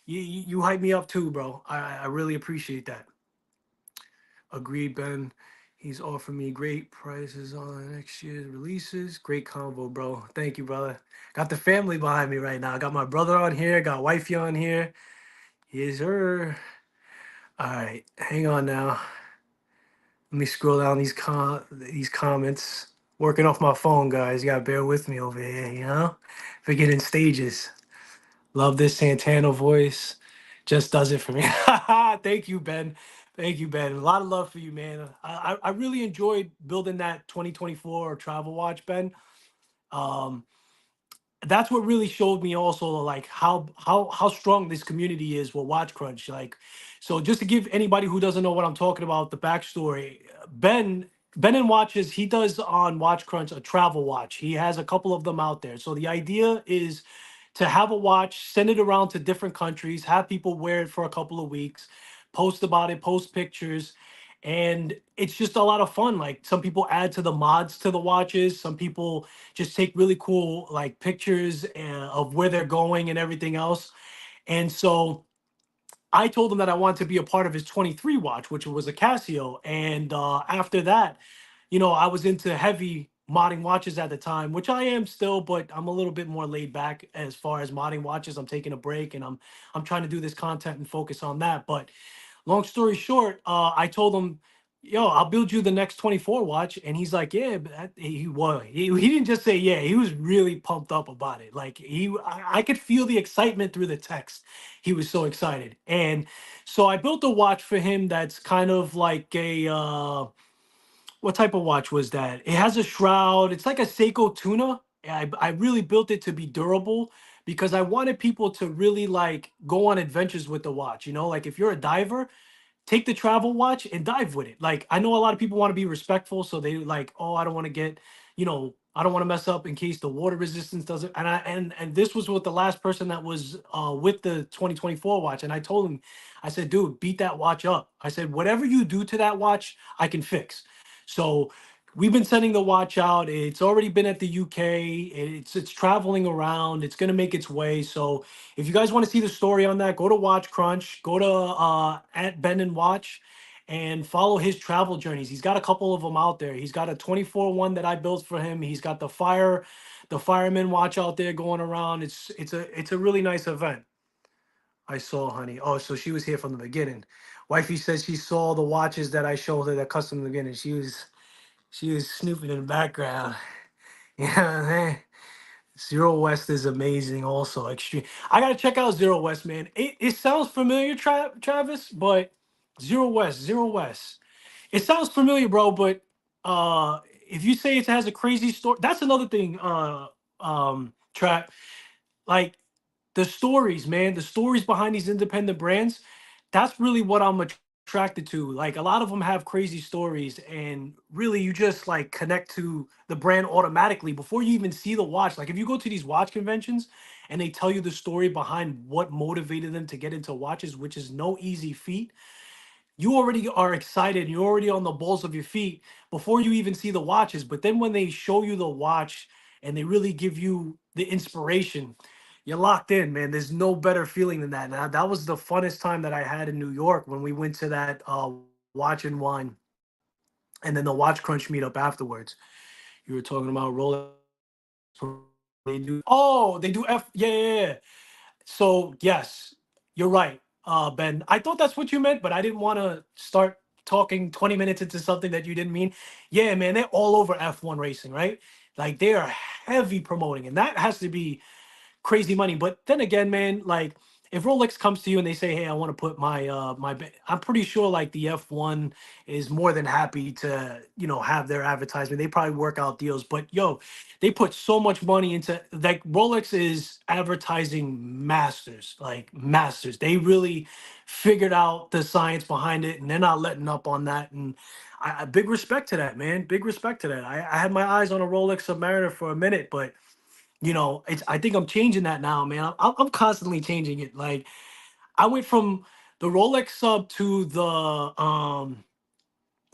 A: You hype me up too, bro. I really appreciate that. Agreed, Ben. He's offering me great prices on next year's releases. Great combo, bro. Thank you, brother. Got the family behind me right now. Got my brother on here. Got wifey on here. Here's her. All right, hang on now. Let me scroll down these comments. Working off my phone, guys. You gotta bear with me over here. Forgetting stages. Love this Santana voice. Just does it for me. Thank you, Ben. Thank you, Ben. A lot of love for you, man. I really enjoyed building that 2024 travel watch, Ben. Um, that's what really showed me also like how strong this community is with Watch Crunch. Like, so just to give anybody who doesn't know what I'm talking about the backstory, Ben and Watches, he does on Watch Crunch a travel watch. He has a couple of them out there. So the idea is to have a watch, send it around to different countries, have people wear it for a couple of weeks, post about it, post pictures, and it's just a lot of fun. Like some people add to the mods to the watches, some people just take really cool like pictures of where they're going and everything else. And so I told him that I wanted to be a part of his 23 watch, which was a Casio. And after that, I was into heavy modding watches at the time, which I am still, but I'm a little bit more laid back as far as modding watches. I'm taking a break and I'm trying to do this content and focus on that. But long story short, I told him, "Yo, I'll build you the next 24 watch," and he's like, "Yeah." But he was. He didn't just say yeah. He was really pumped up about it. Like I could feel the excitement through the text. He was so excited, and so I built a watch for him that's kind of like a what type of watch was that? It has a shroud. It's like a Seiko Tuna. I really built it to be durable because I wanted people to really like go on adventures with the watch. Like if you're a diver, take the travel watch and dive with it. Like I know a lot of people want to be respectful, so they like, oh, I don't want to get, I don't want to mess up in case the water resistance doesn't. And this was with the last person that was with the 2024 watch, and I told him, I said, dude, beat that watch up. I said, whatever you do to that watch, I can fix. So we've been sending the watch out. It's already been at the UK. It's traveling around. It's gonna make its way. So if you guys want to see the story on that, go to Watch Crunch, go to at Ben and Watch, and follow his travel journeys. He's got a couple of them out there. He's got a 24 one that I built for him. He's got the fireman watch out there going around. It's a really nice event. I saw, honey. Oh, so she was here from the beginning. Wifey says she saw the watches that I showed her that custom in the beginning. She was snooping in the background. Yeah, Zero West is amazing. Also, extreme. I gotta check out Zero West, man. It sounds familiar, Travis, but Zero West. It sounds familiar, bro. But if you say it has a crazy story, that's another thing. Trap like the stories, man, the stories behind these independent brands. That's really what I'm attracted to. Like a lot of them have crazy stories, and really you just like connect to the brand automatically before you even see the watch. Like if you go to these watch conventions and they tell you the story behind what motivated them to get into watches, which is no easy feat, you already are excited. You're already on the balls of your feet before you even see the watches. But then when they show you the watch and they really give you the inspiration, you're locked in, man. There's no better feeling than that. Now, that was the funnest time that I had in New York when we went to that Watch and Wine and then the Watch Crunch meetup afterwards. You were talking about Rolex. They do. Oh, they do F. Yeah, yeah, yeah. So yes, you're right, Ben. I thought that's what you meant, but I didn't want to start talking 20 minutes into something that you didn't mean. Yeah, man, they're all over F1 racing, right? Like they are heavy promoting, and that has to be crazy money. But then again, man, like if Rolex comes to you and they say, "Hey, I want to put my I'm pretty sure like the F1 is more than happy to, have their advertisement. They probably work out deals. But yo, they put so much money into, like, Rolex is advertising masters, like masters. They really figured out the science behind it, and they're not letting up on that. And big respect to that, man. Big respect to that. I had my eyes on a Rolex Submariner for a minute, but it's, I think I'm changing that now, man. I'm constantly changing it. Like, I went from the Rolex Sub to the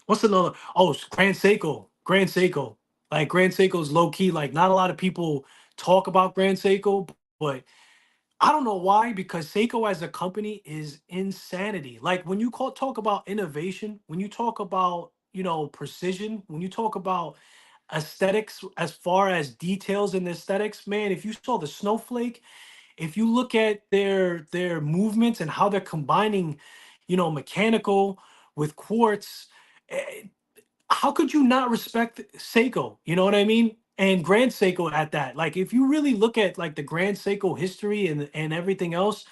A: what's another? Oh, Grand Seiko. Grand Seiko. Like, Grand Seiko's low key. Like, not a lot of people talk about Grand Seiko, but I don't know why, because Seiko as a company is insanity. Like, when you talk about innovation, when you talk about, precision, when you talk about aesthetics as far as details in the aesthetics, man, if you saw the snowflake, if you look at their movements and how they're combining, mechanical with quartz, eh, how could you not respect Seiko? You know what I mean? And Grand Seiko at that. Like, if you really look at like the Grand Seiko history and everything else,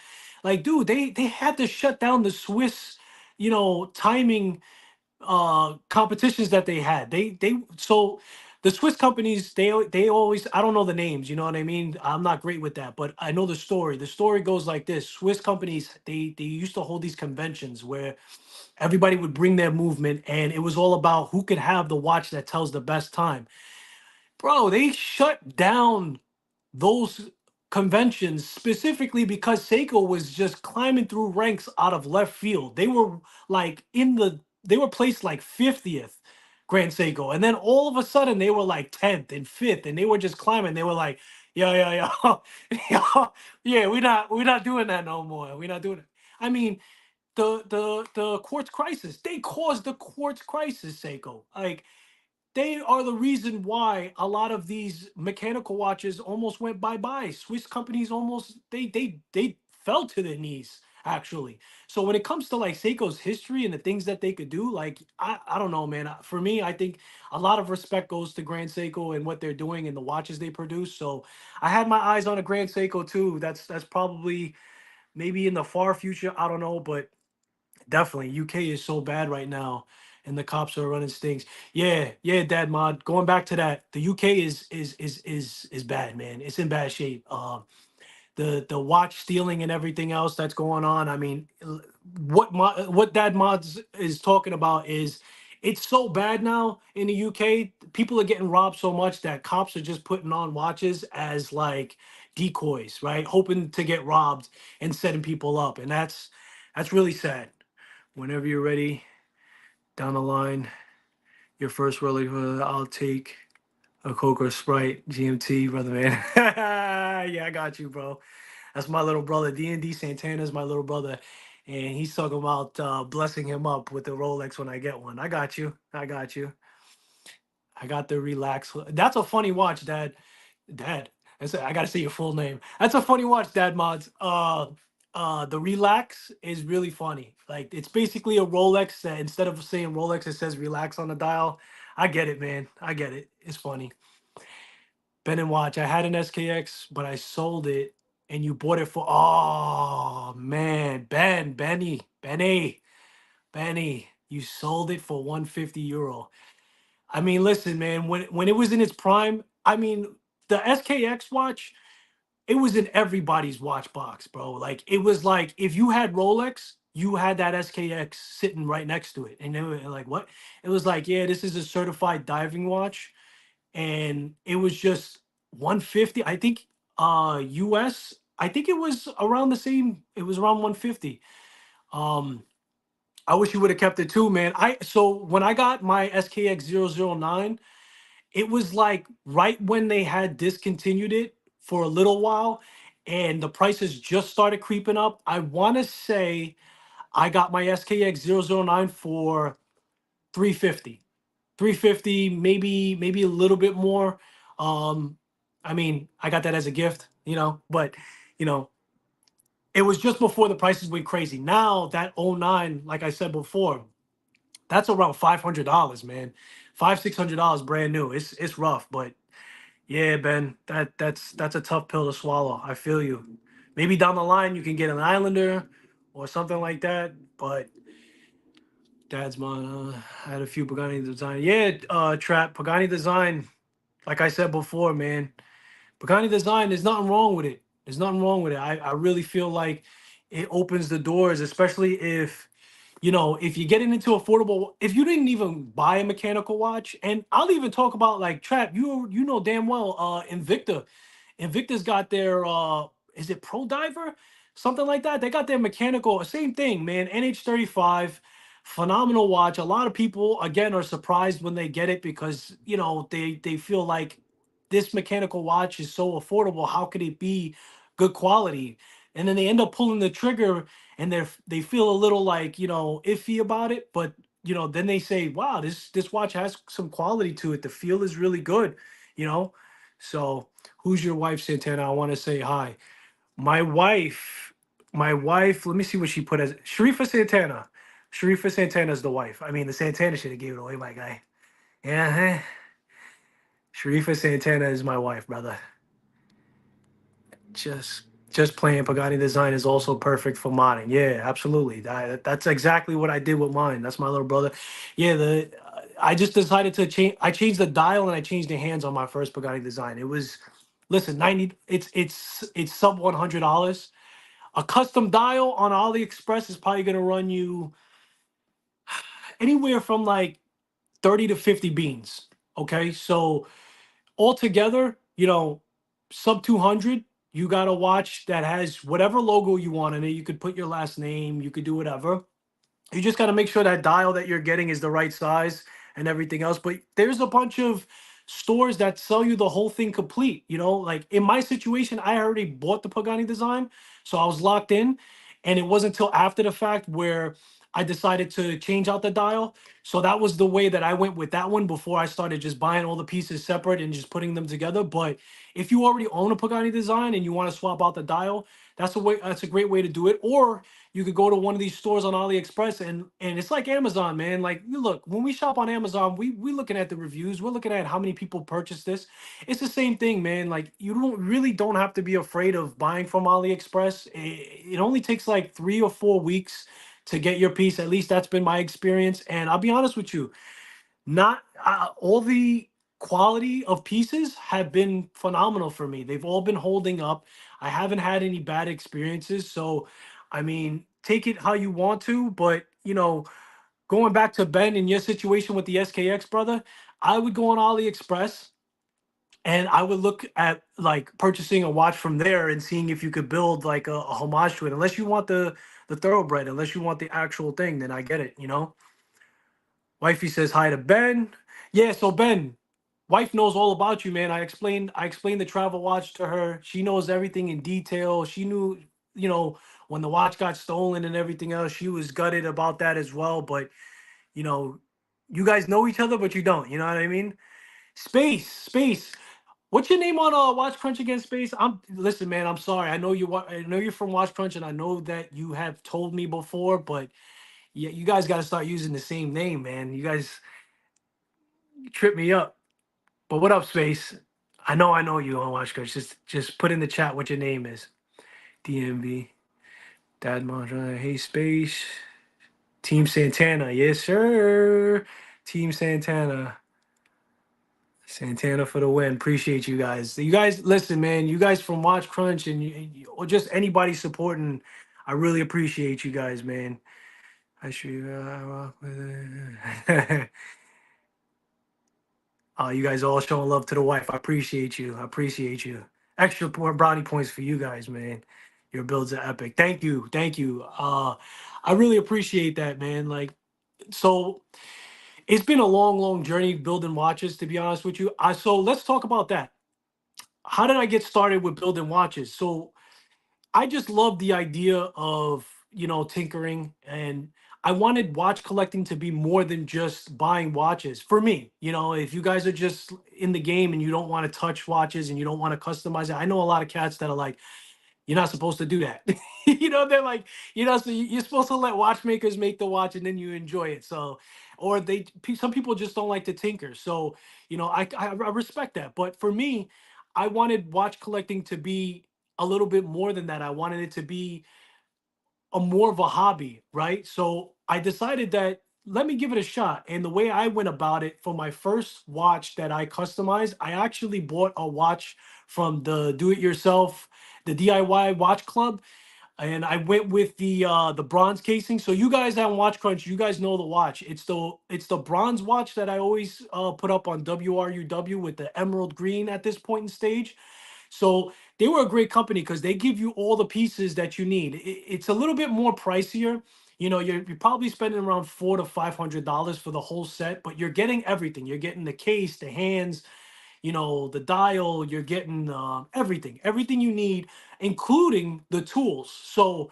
A: like, dude, they had to shut down the Swiss, timing competitions that they had. So the Swiss companies, they always, I don't know the names, you know what I mean? I'm not great with that, but I know the story. The story goes like this. Swiss companies, they used to hold these conventions where everybody would bring their movement, and it was all about who could have the watch that tells the best time. Bro, they shut down those conventions specifically because Seiko was just climbing through ranks out of left field. They were like they were placed like 50th Grand Seiko. And then all of a sudden they were like 10th and 5th, and they were just climbing. They were like, yeah, yeah, we're not doing that no more. We're not doing it. I mean, the quartz crisis. They caused the quartz crisis, Seiko. Like, they are the reason why a lot of these mechanical watches almost went bye-bye. Swiss companies almost, they fell to their knees, actually. So when it comes to like Seiko's history and the things that they could do, like, I don't know, man. For me, I think a lot of respect goes to Grand Seiko and what they're doing and the watches they produce. So I had my eyes on a Grand Seiko too. That's probably maybe in the far future. I don't know, but definitely, UK is so bad right now, and the cops are running stings. Yeah, yeah, Dad Mod. Going back to that, the UK is bad, man. It's in bad shape. The watch stealing and everything else that's going on. I mean, what Dad Mods is talking about is, it's so bad now in the UK. People are getting robbed so much that cops are just putting on watches as like decoys, right? Hoping to get robbed and setting people up, and that's really sad. Whenever you're ready, down the line, your first relic, I'll take a Coke or Sprite, GMT, brother man. Yeah, I got you, bro. That's my little brother. D&D Santana's my little brother. And he's talking about blessing him up with the Rolex when I get one. I got you. I got you. I got the relax. That's a funny watch, Dad. Dad. I gotta say your full name. That's a funny watch, Dad Mods. The relax is really funny. Like, it's basically a Rolex that instead of saying Rolex, it says relax on the dial. I get it, man. I get it. It's funny. Ben and Watch. I had an SKX, but I sold it, and you bought it for. Oh man, Benny. You sold it for 150 euro. I mean, listen, man. When it was in its prime, I mean, the SKX watch, it was in everybody's watch box, bro. Like, it was like if you had Rolex, you had that SKX sitting right next to it, and they were like, "What?" It was like, "Yeah, this is a certified diving watch," and it was just 150. I think, US. I think it was around the same. It was around 150. Um, I wish you would have kept it too, man. So when I got my SKX 009, it was like right when they had discontinued it for a little while, and the prices just started creeping up. I want to say I got my SKX 009 for 350. 350, maybe a little bit more. Um, I mean, I got that as a gift, but you know, it was just before the prices went crazy. Now that '09, like I said before, that's around $500, man. $500-600 brand new. It's rough, but Yeah, Ben, that's a tough pill to swallow. I feel you. Maybe down the line you can get an Islander or something like that, but Dad's mine. I had a few Pagani design. Yeah, Trap Pagani design. Like I said before, man, Pagani design. There's nothing wrong with it. There's nothing wrong with it. I really feel like it opens the doors, especially if if you're getting into affordable, if you didn't even buy a mechanical watch, and I'll even talk about like Trap, you know damn well, Invicta. Invicta's got their is it Pro Diver? Something like that. They got their mechanical, same thing, man. NH35, phenomenal watch. A lot of people again are surprised when they get it because they feel like this mechanical watch is so affordable. How could it be good quality? And then they end up pulling the trigger and they feel a little like iffy about it, but then they say, wow, this watch has some quality to it. The feel is really good, you know. So who's your wife, Santana? I want to say hi. My wife, let me see what she put as Sharifa Santana. Sharifa Santana is the wife. I mean, the Santana should have gave it away, my guy. Yeah, Sharifa Santana is my wife, brother. just just playing. Pagani design is also perfect for modding. Yeah, absolutely. That's exactly what I did with mine. That's my little brother. Yeah, the I just decided to change. I changed the dial and I changed the hands on my first Pagani design. It was, listen, 90. It's sub $100. A custom dial on AliExpress is probably gonna run you anywhere from like 30 to 50 beans. Okay, so altogether, sub 200, you got a watch that has whatever logo you want in it. You could put your last name, you could do whatever. You just got to make sure that dial that you're getting is the right size and everything else. But there's a bunch of stores that sell you the whole thing complete. Like in my situation, I already bought the Pagani design, so I was locked in. And it wasn't until after the fact where I decided to change out the dial. So that was the way that I went with that one before I started just buying all the pieces separate and just putting them together. But if you already own a Pagani design and you want to swap out the dial, that's a way. That's a great way to do it. Or you could go to one of these stores on AliExpress and it's like Amazon, man. Like you look, when we shop on Amazon, we looking at the reviews, we're looking at how many people purchase this. It's the same thing, man. Like you don't have to be afraid of buying from AliExpress. It only takes like 3 or 4 weeks to get your piece. At least that's been my experience. And I'll be honest with you, not all the quality of pieces have been phenomenal for me. They've all been holding up. I haven't had any bad experiences. So, I mean, take it how you want to, but going back to Ben in your situation with the SKX, brother, I would go on AliExpress and I would look at like purchasing a watch from there and seeing if you could build like a homage to it. Unless you want the thoroughbred, unless you want the actual thing, then I get it. Wifey says hi to Ben. Yeah, so Ben, wife knows all about you, man. I explained the travel watch to her. She knows everything in detail. She knew, when the watch got stolen and everything else, she was gutted about that as well. But, you know, you guys know each other, but you don't. You know what I mean? Space. What's your name on Watch Crunch again, Space? I'm listen, man. I'm sorry. I know you're from Watch Crunch, and I know that you have told me before, but yeah, you guys got to start using the same name, man. You guys trip me up. But what up, Space? I know you on Watch Crunch. Just put in the chat what your name is. DMV. Dad Mantra. Hey, Space. Team Santana. Yes, sir. Team Santana. Santana for the win. Appreciate you guys. You guys, listen, man. You guys from Watch Crunch or just anybody supporting, I really appreciate you guys, man. I should rock with it. You guys all showing love to the wife. I appreciate you. I appreciate you. Extra brownie points for you guys, man. Your builds are epic. Thank you. Thank you. I really appreciate that, man. Like, so it's been a long journey building watches, to be honest with you. So let's talk about that. How did I get started with building watches? So I just love the idea of, tinkering, and I wanted watch collecting to be more than just buying watches. For me, if you guys are just in the game and you don't want to touch watches and you don't want to customize it, I know a lot of cats that are like, you're not supposed to do that. They're like, so you're supposed to let watchmakers make the watch and then you enjoy it. So, or some people just don't like to tinker. So, I respect that. But for me, I wanted watch collecting to be a little bit more than that. I wanted it to be a more of a hobby, right? So I decided that let me give it a shot. And the way I went about it for my first watch that I customized, I actually bought a watch from the do it yourself, the DIY watch club, and I went with the bronze casing. So you guys on Watch Crunch, you guys know the watch. It's the bronze watch that I always put up on WRUW with the emerald green at this point in stage. So they were a great company because they give you all the pieces that you need. It's a little bit more pricier. You're probably spending around $400 to $500 for the whole set, but you're getting everything. You're getting the case, the hands, the dial. You're getting everything you need, including the tools. So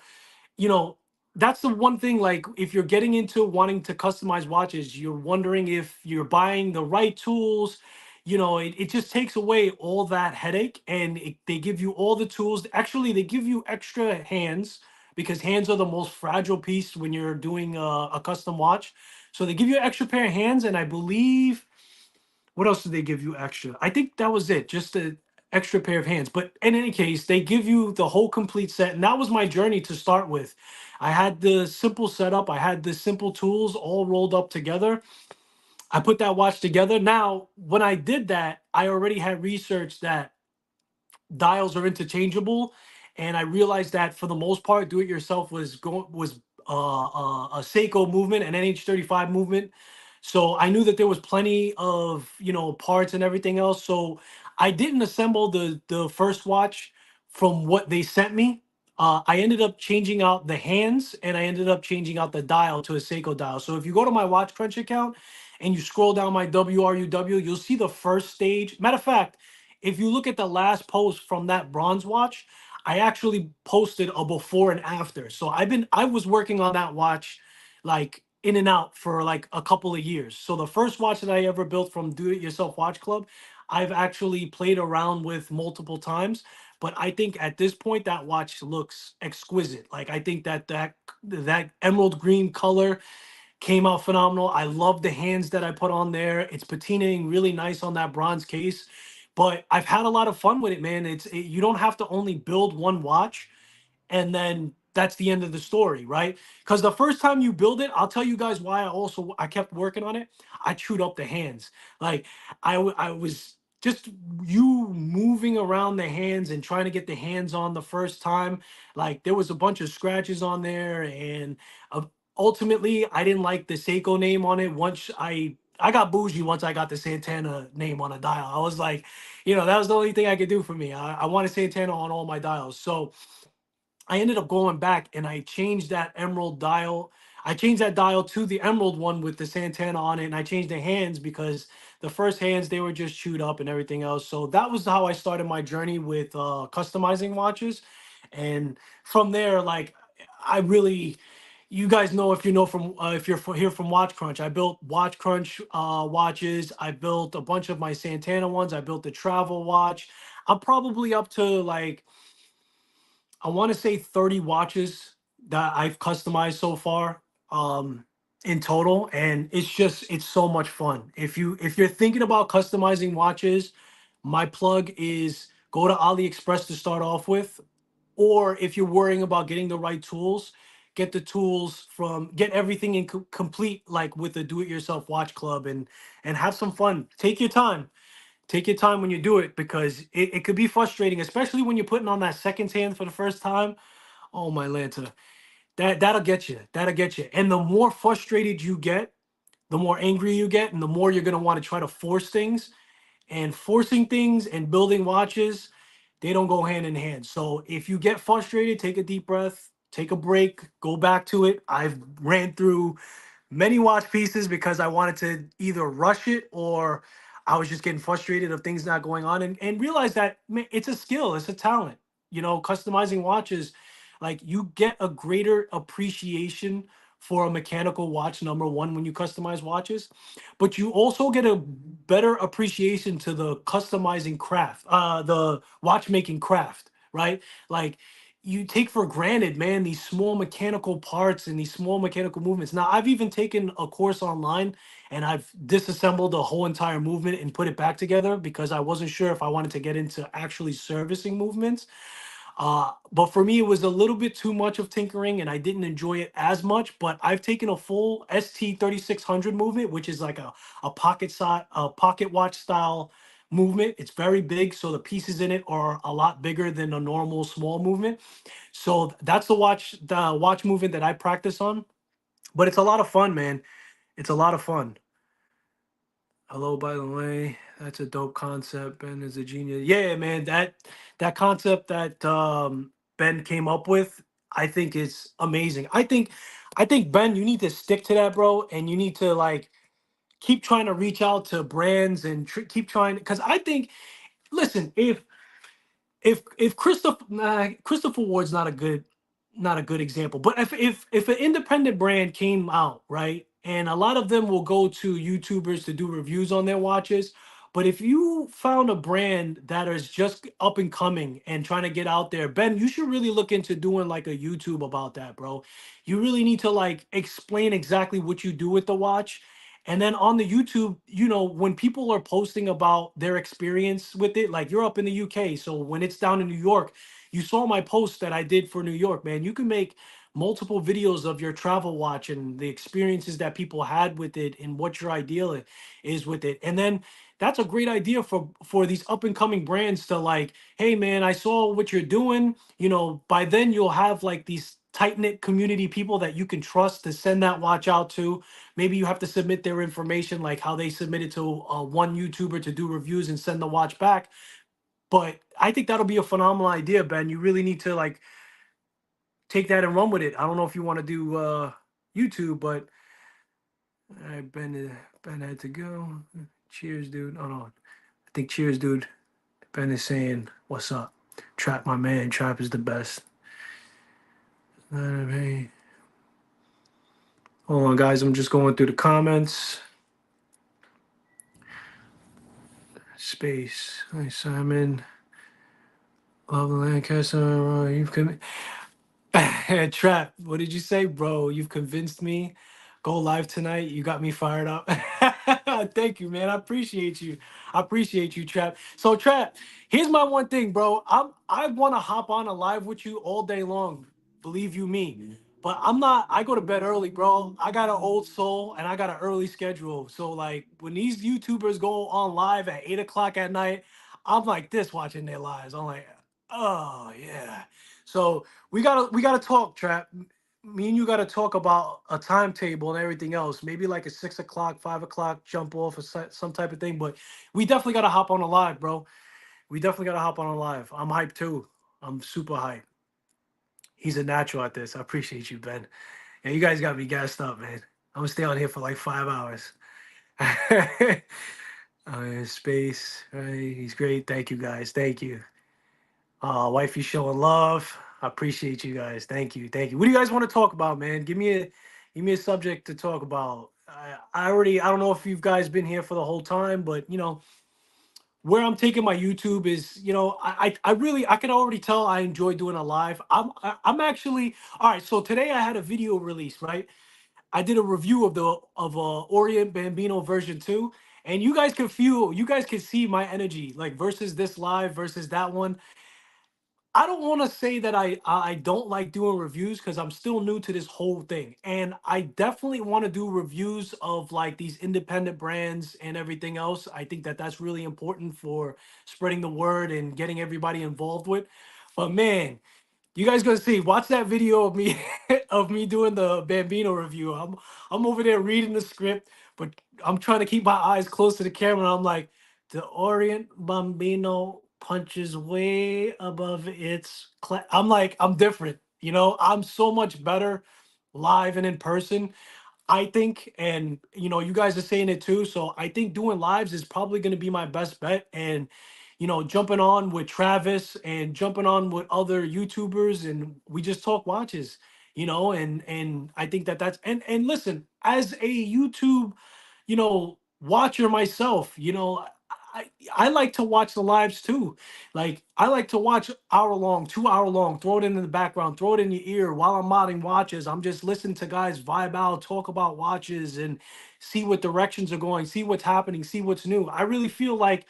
A: you know, that's the one thing. Like, if you're getting into wanting to customize watches, you're wondering if you're buying the right tools. It just takes away all that headache, and they give you all the tools. Actually, they give you extra hands because hands are the most fragile piece when you're doing a custom watch. So they give you an extra pair of hands, and I believe what else did they give you extra? I think that was it, just an extra pair of hands. But in any case, they give you the whole complete set. And that was my journey to start with. I had the simple setup, I had the simple tools all rolled up together. I put that watch together. Now, when I did that, I already had researched that dials are interchangeable, and I realized that for the most part, do it yourself was a Seiko movement, an NH35 movement. So I knew that there was plenty of parts and everything else. So I didn't assemble the first watch from what they sent me. I ended up changing out the hands and I ended up changing out the dial to a Seiko dial. So if you go to my Watch Crunch account and you scroll down my WRUW, you'll see the first stage. Matter of fact, if you look at the last post from that bronze watch, I actually posted a before and after. So I was working on that watch like in and out for like a couple of years. So the first watch that I ever built from Do It Yourself Watch Club, I've actually played around with multiple times. But I think at this point that watch looks exquisite. Like, I think that emerald green color came out phenomenal. I love the hands that I put on there. It's patinaing really nice on that bronze case. But I've had a lot of fun with it, man. You don't have to only build one watch and then that's the end of the story, right? Because the first time you build it, I'll tell you guys why I kept working on it. I chewed up the hands. Like, I was just you moving around the hands and trying to get the hands on the first time. Like, there was a bunch of scratches on there, and uh, ultimately I didn't like the Seiko name on it. Once I got bougie once I got the Santana name on a dial. I was like, that was the only thing I could do for me. I wanted Santana on all my dials. So I ended up going back and I changed that emerald dial. I changed that dial to the emerald one with the Santana on it, and I changed the hands because the first hands they were just chewed up and everything else. So that was how I started my journey with customizing watches, and from there, like, I really, you guys know, if you know from if you're here from Watch Crunch, I built Watch Crunch watches. I built a bunch of my Santana ones. I built the travel watch. I'm probably up to like, I want to say 30 watches that I've customized so far, in total, and it's so much fun. If you're thinking about customizing watches, my plug is go to AliExpress to start off with, or if you're worrying about getting the right tools, get everything in complete, like with the Do It Yourself Watch Club, and have some fun. Take your time when you do it, because it could be frustrating, especially when you're putting on that second hand for the first time. Oh my Lanta. That'll get you. That'll get you. And the more frustrated you get, the more angry you get, and the more you're gonna want to try to force things. And forcing things and building watches, they don't go hand in hand. So if you get frustrated, take a deep breath, take a break, go back to it. I've ran through many watch pieces because I wanted to either rush it, or I was just getting frustrated of things not going on, and realize that, man, it's a skill, it's a talent. Customizing watches, like, you get a greater appreciation for a mechanical watch, number one, when you customize watches, but you also get a better appreciation to the customizing craft, the watchmaking craft, right? Like, you take for granted, man, these small mechanical parts and these small mechanical movements. Now, I've even taken a course online and I've disassembled the whole entire movement and put it back together because I wasn't sure if I wanted to get into actually servicing movements. But for me, it was a little bit too much of tinkering, and I didn't enjoy it as much. But I've taken a full ST3600 movement, which is like a pocket watch style movement. It's very big, so the pieces in it are a lot bigger than a normal small movement. So that's the watch movement that I practice on. But it's a lot of fun, man. It's a lot of fun. Hello, by the way, that's a dope concept. Ben is a genius. Yeah, man, that concept that Ben came up with, I think is amazing. I think Ben, you need to stick to that, bro, and you need to like keep trying to reach out to brands and keep trying because I think, listen, if Christopher Ward's not a good example, but if an independent brand came out, right, and a lot of them will go to YouTubers to do reviews on their watches, but if you found a brand that is just up and coming and trying to get out there, Ben, you should really look into doing like a YouTube about that, bro. You really need to like explain exactly what you do with the watch. And then on the YouTube, when people are posting about their experience with it, like you're up in the UK, so when it's down in New York, you saw my post that I did for New York, man. You can make multiple videos of your travel watch and the experiences that people had with it and what your ideal is with it. And then that's a great idea for these up and coming brands to like, hey man, I saw what you're doing. By then you'll have like these tight knit community people that you can trust to send that watch out to. Maybe you have to submit their information, like how they submitted to one YouTuber to do reviews and send the watch back. But I think that'll be a phenomenal idea, Ben. You really need to like take that and run with it. I don't know if you want to do YouTube, but all right, Ben had to go. Cheers, dude. Oh no, I think cheers, dude. Ben is saying, "What's up, Trap, my man? Trap is the best." Hey, hold on, guys. I'm just going through the comments. Space. Hi, Simon. Love Lancaster. You've come. Trap, what did you say, bro? You've convinced me. Go live tonight. You got me fired up. Thank you, man. I appreciate you. I appreciate you, Trap. So, Trap, here's my one thing, bro. I want to hop on a live with you all day long. Believe you me. But I'm not. I go to bed early, bro. I got an old soul and I got an early schedule. So, like, when these YouTubers go on live at 8 o'clock at night, I'm like this watching their lives. I'm like, oh yeah. So we gotta talk, Trap. Me and you gotta talk about a timetable and everything else. Maybe like a 6 o'clock, 5 o'clock jump off or some type of thing. But we definitely gotta hop on a live, bro. We definitely gotta hop on a live. I'm hyped too. I'm super hyped. He's a natural at this. I appreciate you, Ben. Yeah, you guys got me gassed up, man. I'm gonna stay on here for like 5 hours. Space, right? He's great. Thank you, guys. Thank you. Wifey showing love. I appreciate you guys. Thank you. Thank you. What do you guys want to talk about, man? Give me a subject to talk about. I don't know if you guys been here for the whole time, but where I'm taking my YouTube is, I really I can already tell I enjoy doing a live. I'm actually all right. So today I had a video release, right? I did a review of Orient Bambino version 2. And you guys can see my energy, like versus this live versus that one. I don't want to say that I don't like doing reviews because I'm still new to this whole thing, and I definitely want to do reviews of like these independent brands and everything else. I think that that's really important for spreading the word and getting everybody involved with. But man, you guys gonna see. Watch that video of me of me doing the Bambino review. I'm over there reading the script, but I'm trying to keep my eyes close to the camera. I'm like, the Orient Bambino punches way above its. I'm like, I'm different. I'm so much better live and in person. I think, and you guys are saying it too. So I think doing lives is probably going to be my best bet. And jumping on with Travis and jumping on with other YouTubers, and we just talk watches. And I think that and listen, as a YouTube, watcher myself, I like to watch the lives too. Like I like to watch hour long, 2 hour long, throw it in the background, throw it in your ear while I'm modding watches. I'm just listening to guys vibe out, talk about watches and see what directions are going, see what's happening, see what's new. I really feel like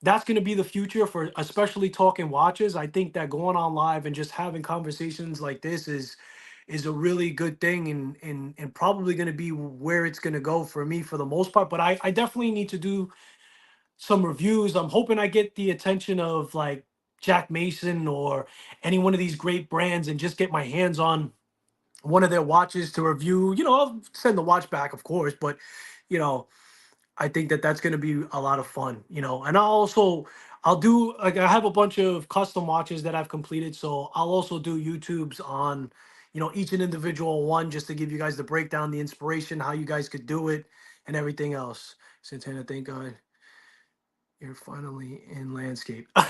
A: that's going to be the future for especially talking watches. I think that going on live and just having conversations like this is a really good thing, and probably going to be where it's going to go for me for the most part. But I definitely need to do some reviews. I'm hoping I get the attention of like Jack Mason or any one of these great brands and just get my hands on one of their watches to review. I'll send the watch back, of course, but you know, I think that that's going to be a lot of fun. And I'll do, like, I have a bunch of custom watches that I've completed, so I'll also do YouTubes on, each and individual one, just to give you guys the breakdown, the inspiration, how you guys could do it, and everything else. Santana, thank God you're finally in landscape. All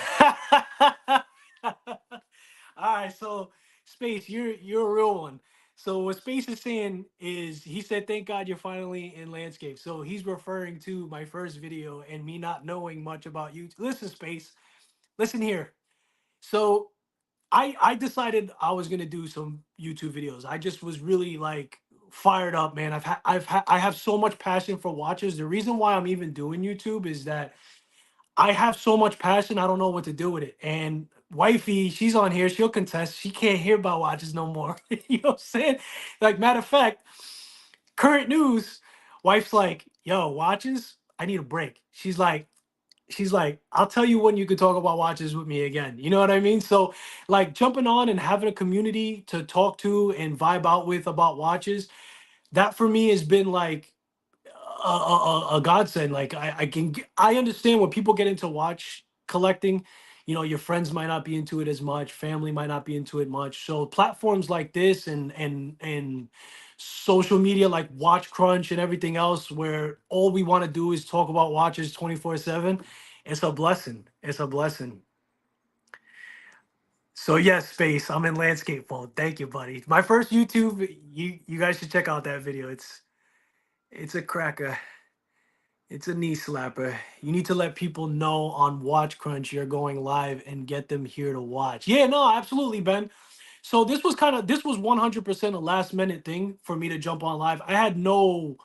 A: right, so Space, you're a real one. So what Space is saying is he said, "Thank God you're finally in landscape." So he's referring to my first video and me not knowing much about you. Listen, Space, listen here. So I decided I was gonna do some YouTube videos. I just was really like fired up, man. I have so much passion for watches. The reason why I'm even doing YouTube is that I have so much passion, I don't know what to do with it. And wifey, she's on here, she'll contest. She can't hear about watches no more. You know what I'm saying? Like, matter of fact, current news, wife's like, yo, watches, I need a break. She's like, I'll tell you when you can talk about watches with me again. You know what I mean? So, like, jumping on and having a community to talk to and vibe out with about watches, that for me has been like a godsend. Like I understand when people get into watch collecting, your friends might not be into it as much, family might not be into it much. So platforms like this and social media like Watch Crunch and everything else, where all we want to do is talk about watches 24/7, it's a blessing. It's a blessing. So yes, Space, I'm in landscape mode. Thank you, buddy. My first YouTube, you guys should check out that video. It's a cracker. It's a knee slapper. You need to let people know on Watch Crunch you're going live and get them here to watch. Yeah, no, absolutely, Ben. So this was 100% a last minute thing for me to jump on live. I had no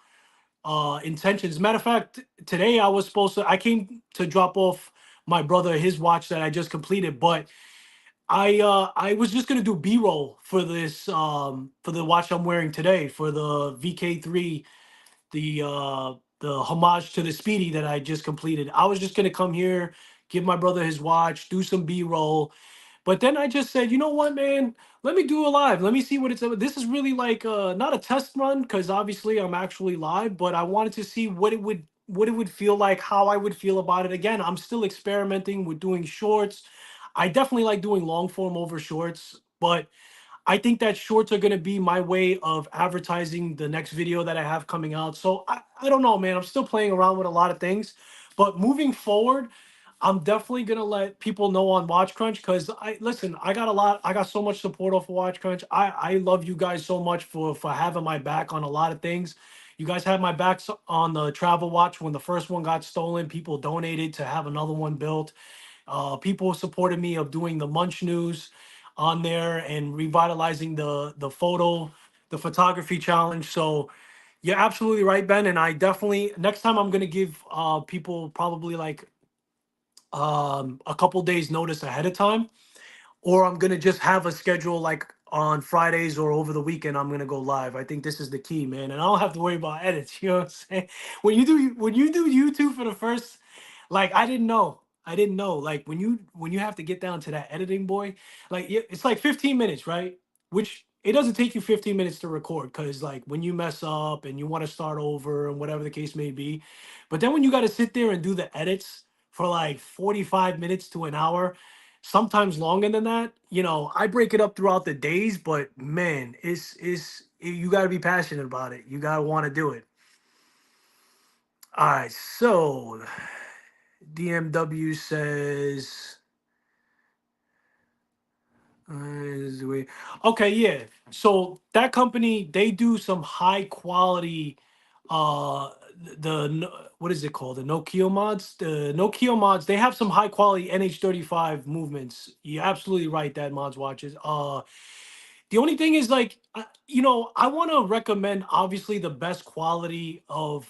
A: intentions. Matter of fact, today I came to drop off my brother his watch that I just completed, but I was just gonna do B-roll for this for the watch I'm wearing today for the VK3, the homage to the Speedy that I just completed. I was just gonna come here, give my brother his watch, do some B-roll, but then I just said, you know what, man? Let me do a live. Let me see what it's about. This is really like not a test run because obviously I'm actually live, but I wanted to see what it would feel like, how I would feel about it. Again, I'm still experimenting with doing shorts. I definitely like doing long form over shorts, but I think that shorts are going to be my way of advertising the next video that I have coming out. So I don't know, man. I'm still playing around with a lot of things. But moving forward, I'm definitely going to let people know on Watch Crunch because I got so much support off of Watch Crunch. I love you guys so much for having my back on a lot of things. You guys had my back on the travel watch when the first one got stolen. People donated to have another one built. People supported me of doing the Munch News on there and revitalizing the photography challenge. So you're absolutely right, Ben. And I definitely next time I'm gonna give people probably like a couple days notice ahead of time, or I'm gonna just have a schedule like on Fridays or over the weekend. I'm gonna go live. I think this is the key, man, and I don't have to worry about edits. You know what I'm saying? When you do YouTube for the first, like I didn't know like when you have to get down to that editing, boy, like it's like 15 minutes, right? Which it doesn't take you 15 minutes to record because like when you mess up and you want to start over and whatever the case may be, but then when you got to sit there and do the edits for like 45 minutes to an hour, sometimes longer than that. I break it up throughout the days, but man, you got to be passionate about it. You got to want to do it. All right, so DMW says, okay, yeah. So that company, they do some high quality uh what is it called, the Nokia mods, they have some high quality NH35 movements. You're absolutely right, that mods watches. The only thing is, like, I want to recommend obviously the best quality of,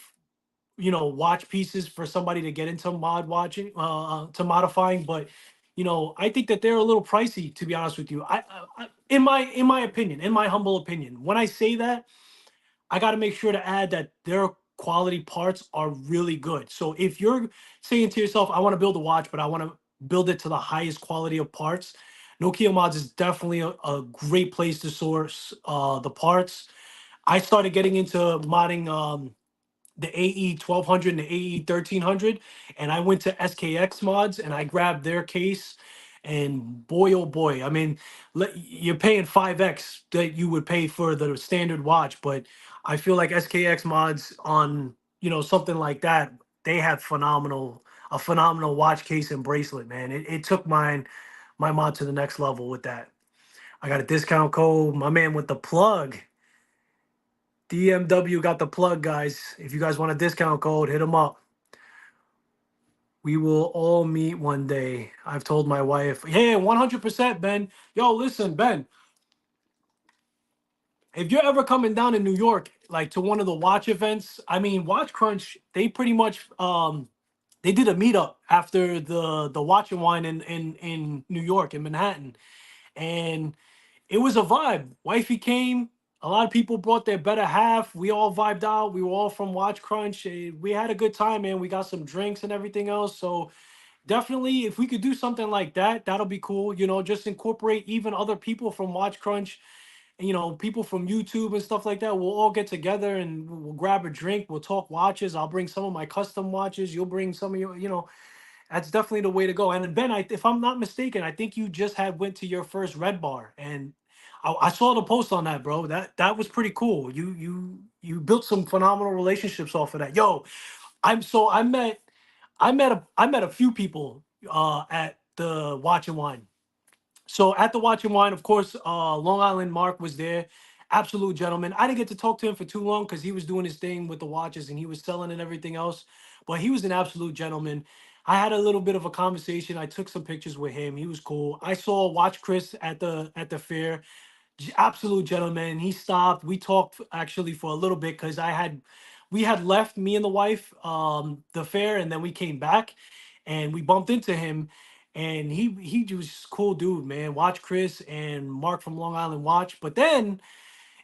A: watch pieces for somebody to get into mod watching, to modifying. But I think that they're a little pricey, to be honest with you. In my opinion, in my humble opinion, when I say that, I got to make sure to add that their quality parts are really good. So if you're saying to yourself, I want to build a watch, but I want to build it to the highest quality of parts, Nokia Mods is definitely a great place to source the parts. I started getting into modding the AE 1200 and the AE 1300, and I went to SKX Mods and I grabbed their case. And boy, oh boy, I mean, you're paying 5x that you would pay for the standard watch, but I feel like SKX Mods on, something like that, they had a phenomenal watch case and bracelet, man. It took my mod to the next level with that. I got a discount code. My man with the plug. DMW got the plug, guys. If you guys want a discount code, hit them up. We will all meet one day. I've told my wife, hey, 100%, Ben. Yo, listen, Ben, if you're ever coming down in New York, like to one of the watch events, I mean, Watch Crunch, they pretty much they did a meetup after the Watch and Wine in New York, in Manhattan. And it was a vibe. Wifey came. A lot of people brought their better half. We all vibed out. We were all from Watch Crunch. We had a good time, man. We got some drinks and everything else. So definitely, if we could do something like that, that'll be cool. Just incorporate even other people from Watch Crunch, and people from YouTube and stuff like that. We'll all get together and we'll grab a drink. We'll talk watches. I'll bring some of my custom watches. You'll bring some of your, that's definitely the way to go. And then, Ben, if I'm not mistaken, I think you just had went to your first Red Bar, and I saw the post on that, bro. That was pretty cool. You built some phenomenal relationships off of that. Yo, I met a few people at the Watch and Wine. So at the Watch and Wine, of course, Long Island Mark was there. Absolute gentleman. I didn't get to talk to him for too long because he was doing his thing with the watches and he was selling and everything else. But he was an absolute gentleman. I had a little bit of a conversation. I took some pictures with him. He was cool. I saw Watch Chris at the fair. Absolute gentleman. He stopped. We talked actually for a little bit because we had left, me and the wife, the fair, and then we came back, and we bumped into him, and he was just a cool dude, man. Watch Chris and Mark from Long Island Watch, but then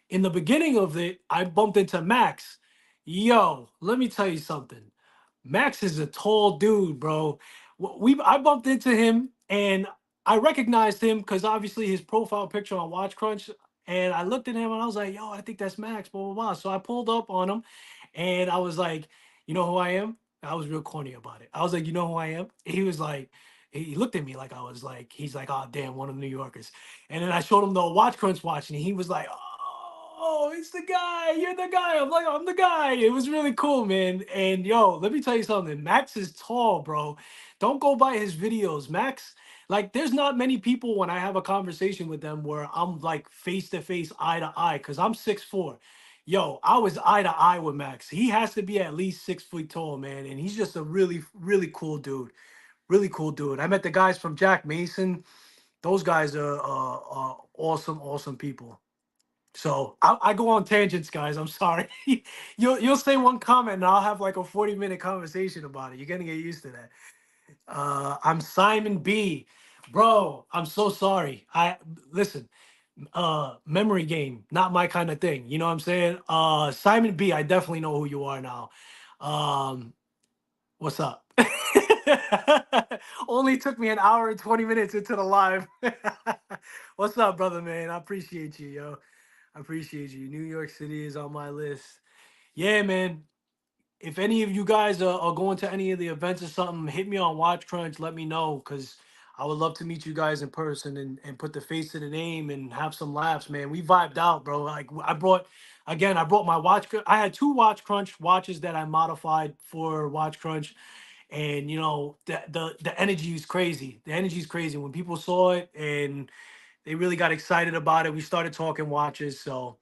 A: in the beginning of it, I bumped into Max. Yo, let me tell you something. Max is a tall dude, bro. I bumped into him and I recognized him because obviously his profile picture on Watch Crunch. And I looked at him and I was like, yo, I think that's Max, blah, blah, blah. So I pulled up on him and I was like, you know who I am? I was real corny about it. I was like, you know who I am? He was like, he looked at me like I was like, he's like, oh, damn, one of the New Yorkers. And then I showed him the Watch Crunch watch and he was like, oh, it's the guy. You're the guy. I'm like, I'm the guy. It was really cool, man. And yo, let me tell you something. Max is tall, bro. Don't go by his videos. Max, like, there's not many people when I have a conversation with them where I'm like face to face, eye to eye, because I'm 6'4". Yo, I was eye to eye with Max. He has to be at least 6 feet tall, man. And he's just a really, really cool dude. Really cool dude. I met the guys from Jack Mason. Those guys are awesome, awesome people. So I go on tangents, guys. I'm sorry. You'll say one comment and I'll have like a 40-minute conversation about it. You're gonna get used to that. I'm Simon B. Bro, I'm so sorry. I listen, memory game, not my kind of thing. You know what I'm saying? Simon B, I definitely know who you are now. Um, what's up? Only took me an hour and 20 minutes into the live. What's up, brother, man? I appreciate you, yo. I appreciate you. New York City is on my list. Yeah, man. If any of you guys are going to any of the events or something, hit me on Watch Crunch. Let me know because I would love to meet you guys in person and put the face to the name and have some laughs, man. We vibed out, bro. Like I brought my I had two Watch Crunch watches that I modified for Watch Crunch, and the energy is crazy. The energy is crazy. When people saw it and they really got excited about it, we started talking watches, so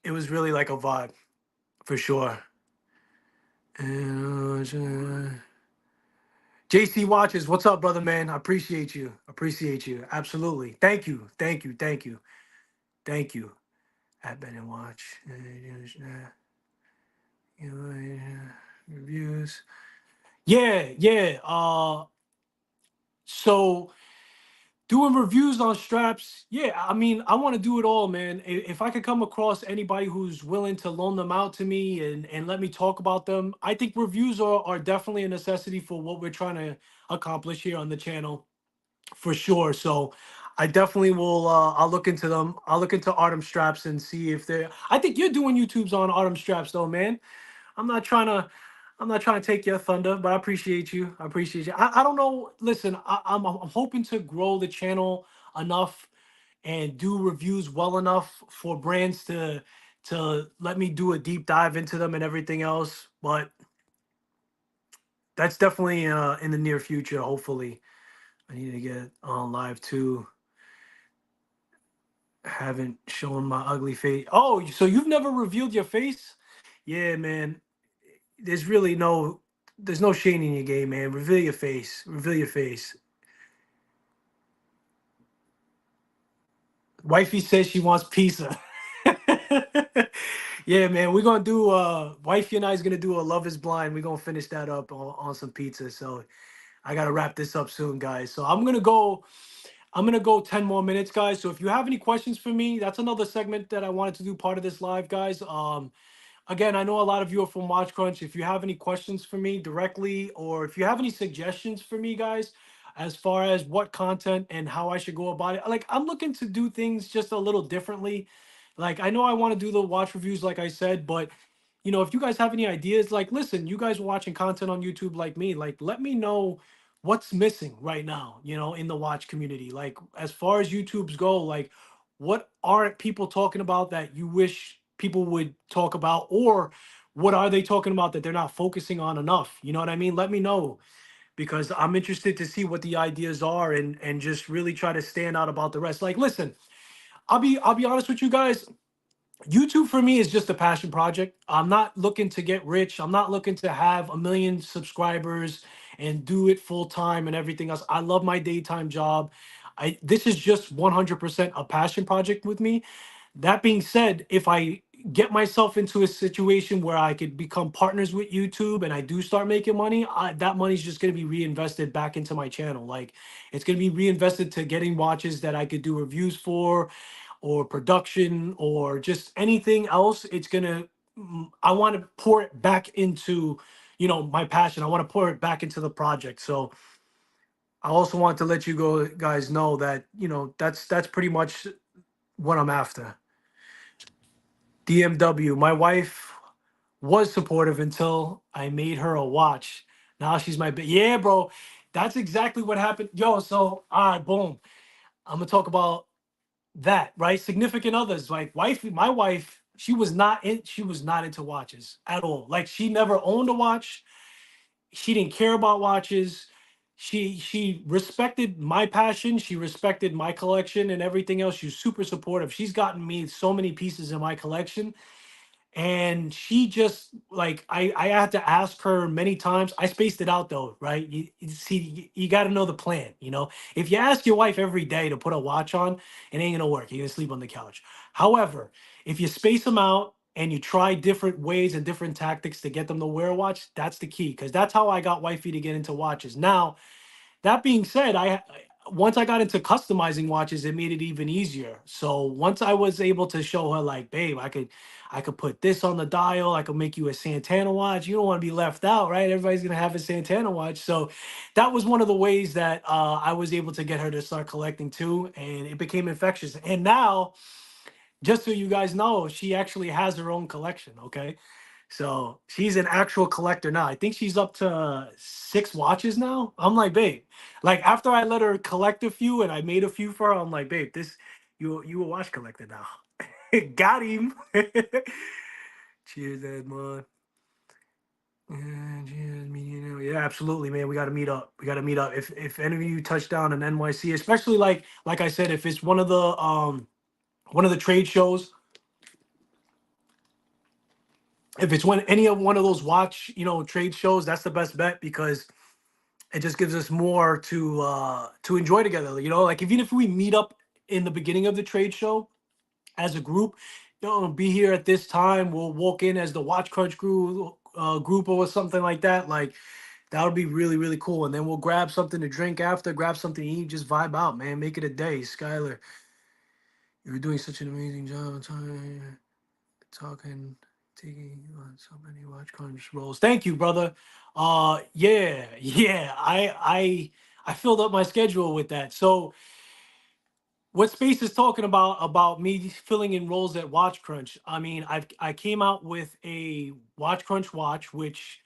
A: it was really like a vibe. for sure. And JC Watches, what's up, brother man? I appreciate you. Appreciate you. Absolutely. Thank you. Thank you. Thank you. Thank you. At Ben and Watch. Reviews. Yeah, yeah. So doing reviews on straps, yeah, I mean, I want to do it all, man. If I could come across anybody who's willing to loan them out to me and let me talk about them, I think reviews are definitely a necessity for what we're trying to accomplish here on the channel, for sure. So I definitely will. I'll look into them. I'll look into Artem straps and see if they're. I think you're doing YouTubes on Artem straps, though, man. I'm not trying to. I'm not trying to take your thunder, but I appreciate you. I appreciate you. I don't know. Listen, I'm hoping to grow the channel enough and do reviews well enough for brands to let me do a deep dive into them and everything else. But that's definitely in the near future. Hopefully, I need to get on live too. Haven't shown my ugly face. Oh, so you've never revealed your face? Yeah, man. There's really there's no shame in your game, man. Reveal your face. Reveal your face. Wifey says she wants pizza. Yeah, man. We're gonna do wifey and I's gonna do a Love is Blind. We're gonna finish that up on some pizza. So I gotta wrap this up soon, guys. So I'm gonna go 10 more minutes, guys. So if you have any questions for me, that's another segment that I wanted to do part of this live, guys. Again, I know a lot of you are from Watch Crunch. If you have any questions for me directly, or if you have any suggestions for me, guys, as far as what content and how I should go about it, like I'm looking to do things just a little differently. Like I know I want to do the watch reviews, like I said, but if you guys have any ideas, like listen, you guys watching content on YouTube like me, like let me know what's missing right now, in the watch community. Like as far as YouTube's go, like what aren't people talking about that you wish people would talk about, or what are they talking about that they're not focusing on enough? You know what I mean? Let me know, because I'm interested to see what the ideas are and just really try to stand out about the rest. Like listen, I'll be honest with you guys. YouTube for me is just a passion project. I'm not looking to get rich. I'm not looking to have a million subscribers and do it full time and everything else. I love my daytime job. This is just 100% a passion project with me. That being said, if I get myself into a situation where I could become partners with YouTube and I do start making money, that money's just going to be reinvested back into my channel. Like it's going to be reinvested to getting watches that I could do reviews for, or production, or just anything else. It's going to, I want to pour it back into, my passion. I want to pour it back into the project. So I also want to let you guys know that, that's pretty much what I'm after. DMW. My wife was supportive until I made her a watch. Now she's my yeah, bro. That's exactly what happened. Yo, so all right, boom. I'm gonna talk about that, right? Significant others, like my wife, she was not into watches at all. Like she never owned a watch. She didn't care about watches. She respected my passion. She respected my collection and everything else. She's super supportive. She's gotten me so many pieces in my collection, and she just like I had to ask her many times. I spaced it out though, right? You see, you got to know the plan. If you ask your wife every day to put a watch on, it ain't gonna work. You're gonna sleep on the couch. However, if you space them out and you try different ways and different tactics to get them to wear a watch, that's the key, because that's how I got wifey to get into watches. Now, that being said, once I got into customizing watches, it made it even easier. So once I was able to show her, like, babe, I could put this on the dial, I could make you a Santana watch. You don't want to be left out, right? Everybody's gonna have a Santana watch. So that was one of the ways that I was able to get her to start collecting too, and it became infectious. And now, just so you guys know, she actually has her own collection. Okay, so she's an actual collector now. I think she's up to 6 watches now. I'm like, babe, like after I let her collect a few and I made a few for her, I'm like, babe, you a watch collector now. Got him. Cheers, Edmond. Cheers, yeah, absolutely, man. We got to meet up. We got to meet up. If any of you touch down in NYC, especially like I said, if it's one of the trade shows, if it's when any of one of those watch, trade shows, that's the best bet because it just gives us more to enjoy together. Like even if we meet up in the beginning of the trade show as a group, be here at this time. We'll walk in as the Watch Crunch group or something like that. Like that would be really really cool. And then we'll grab something to drink after, grab something to eat, just vibe out, man. Make it a day, Skylar. You're doing such an amazing job of talking, taking on so many Watch Crunch roles. Thank you, brother. Yeah, yeah. I filled up my schedule with that. So what Space is talking about me filling in roles at Watch Crunch. I mean, I came out with a Watch Crunch watch, which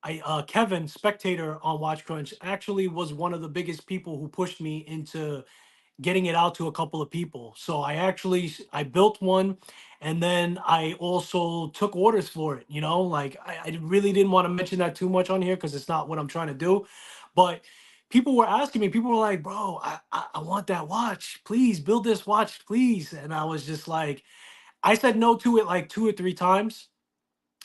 A: I Kevin, spectator on Watch Crunch, actually was one of the biggest people who pushed me into getting it out to a couple of people. So I built one, and then I also took orders for it. Like I really didn't want to mention that too much on here because it's not what I'm trying to do. But people were asking me. People were like, "Bro, I want that watch. Please build this watch, please." And I was just like, I said no to it like 2 or 3 times.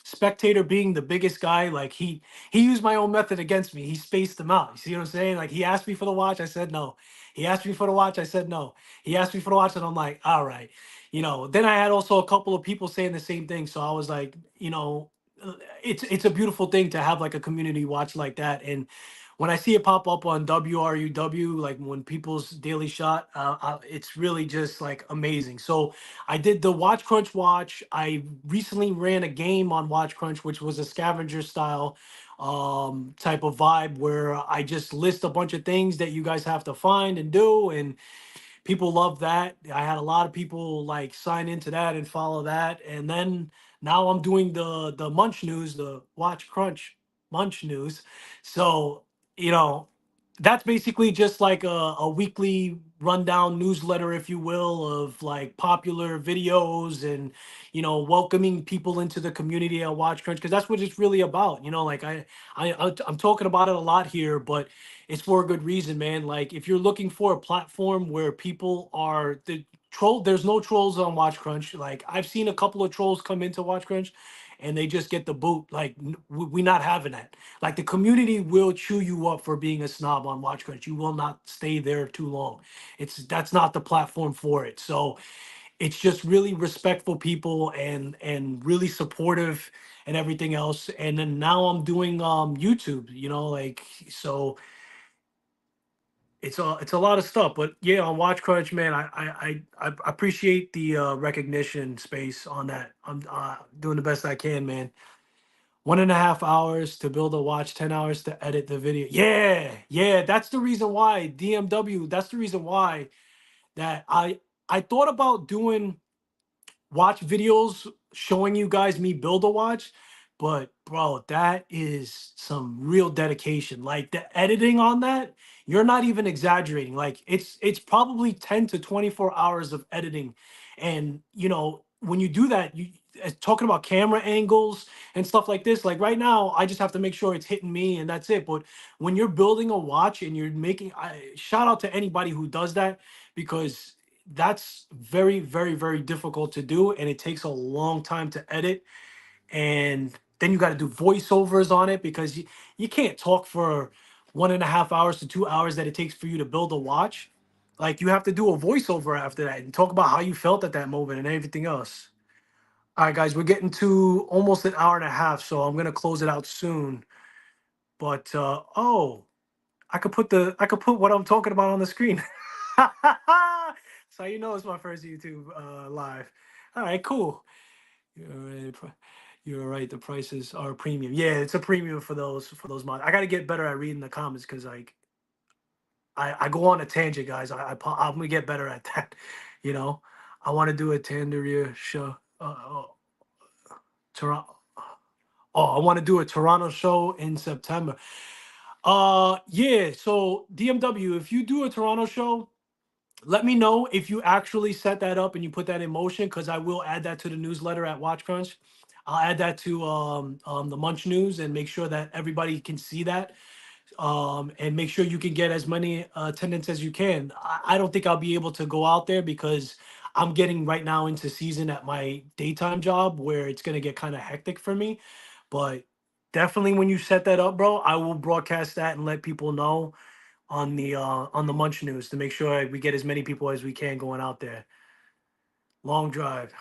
A: Spectator being the biggest guy, like he used my own method against me. He spaced them out. You see what I'm saying? Like he asked me for the watch, I said no. He asked me for the watch, I said no. He asked me for the watch, and I'm like, all right. Then I had also a couple of people saying the same thing. So I was like, it's a beautiful thing to have like a community watch like that. And when I see it pop up on WRUW, like when people's daily shot, it's really just like amazing. So I did the Watch Crunch watch. I recently ran a game on Watch Crunch, which was a scavenger style type of vibe where I just list a bunch of things that you guys have to find and do, and people love that. I had a lot of people like sign into that and follow that. And then now I'm doing the Munch News, the Watch Crunch Munch News. So, you know, that's basically just like a weekly rundown newsletter, if you will, of like popular videos and welcoming people into the community at Watch Crunch, because that's what it's really about. Like I'm talking about it a lot here, but it's for a good reason, man. Like if you're looking for a platform where people are there's no trolls on Watch Crunch. Like I've seen a couple of trolls come into Watch Crunch and they just get the boot. Like we not having that. Like the community will chew you up for being a snob on Watch Crunch. You will not stay there too long. That's not the platform for it. So it's just really respectful people and really supportive and everything else. And then now I'm doing YouTube, like so it's a lot of stuff. But yeah, on Watch Crunch, man, I appreciate the recognition space on that. I'm doing the best I can, man. 1.5 hours to build a watch, 10 hours to edit the video. Yeah, yeah, that's the reason why DMW. That's the reason why that I thought about doing watch videos showing you guys me build a watch, but bro, that is some real dedication. Like the editing on that, you're not even exaggerating. Like it's probably 10 to 24 hours of editing. And when you do that, you talking about camera angles and stuff like this, like right now I just have to make sure it's hitting me and that's it. But when you're building a watch and you're making, shout out to anybody who does that, because that's very very very difficult to do, and it takes a long time to edit. And then you got to do voiceovers on it because you can't talk for 1.5 hours to 2 hours that it takes for you to build a watch. Like you have to do a voiceover after that and talk about how you felt at that moment and everything else. All right, guys, we're getting to almost an hour and a half, so I'm gonna close it out soon. But oh, I could put what I'm talking about on the screen. So it's my first YouTube live. All right, cool. You're right. You're right. The prices are premium. Yeah, it's a premium for those mods. I got to get better at reading the comments because like I go on a tangent, guys. I'm gonna get better at that. You know, I want to do a Tandaria show. Toronto. Oh, I want to do a Toronto show in September. Yeah. So DMW, if you do a Toronto show, let me know if you actually set that up and you put that in motion, because I will add that to the newsletter at Watch Crunch. I'll add that to the Munch News and make sure that everybody can see that. And make sure you can get as many attendance as you can. I don't think I'll be able to go out there because I'm getting right now into season at my daytime job where it's gonna get kind of hectic for me. But definitely when you set that up, bro, I will broadcast that and let people know on the Munch News to make sure we get as many people as we can going out there. Long drive.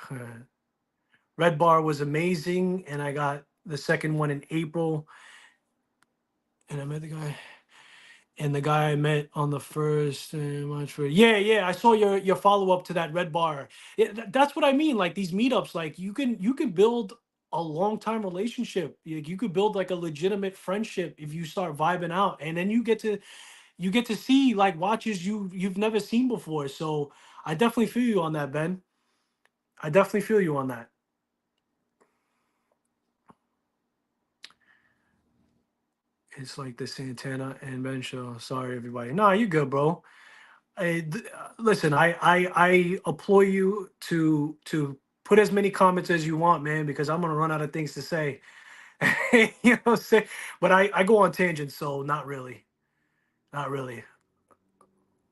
A: Red Bar was amazing, and I got the second one in April, and I met the guy. And the guy I met on the first March for yeah, I saw your follow up to that Red Bar. That's what I mean. Like these meetups, like you can build a long time relationship. You could build like a legitimate friendship if you start vibing out, and then you get to see like watches you've never seen before. So I definitely feel you on that, Ben. I definitely feel you on that. It's like the Santana and Ben show. Sorry, everybody. Nah, you good, bro. Listen, I applaud you to put as many comments as you want, man, because I'm gonna run out of things to say. You know what I'm saying? But I go on tangents, so not really. Not really.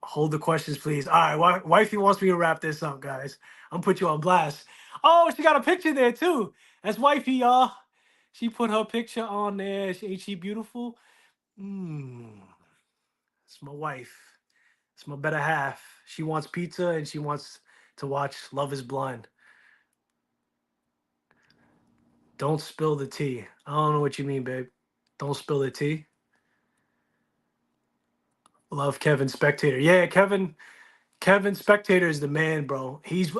A: Hold the questions, please. All right, wifey wants me to wrap this up, guys. I'm gonna put you on blast. Oh, she got a picture there too. That's wifey, y'all. She put her picture on there. Ain't she beautiful? Mm, it's my wife. It's my better half. She wants pizza and she wants to watch Love is Blind. Don't spill the tea. I don't know what you mean, babe. Don't spill the tea. Love Kevin Spectator. Yeah, Kevin Spectator is the man, bro. He's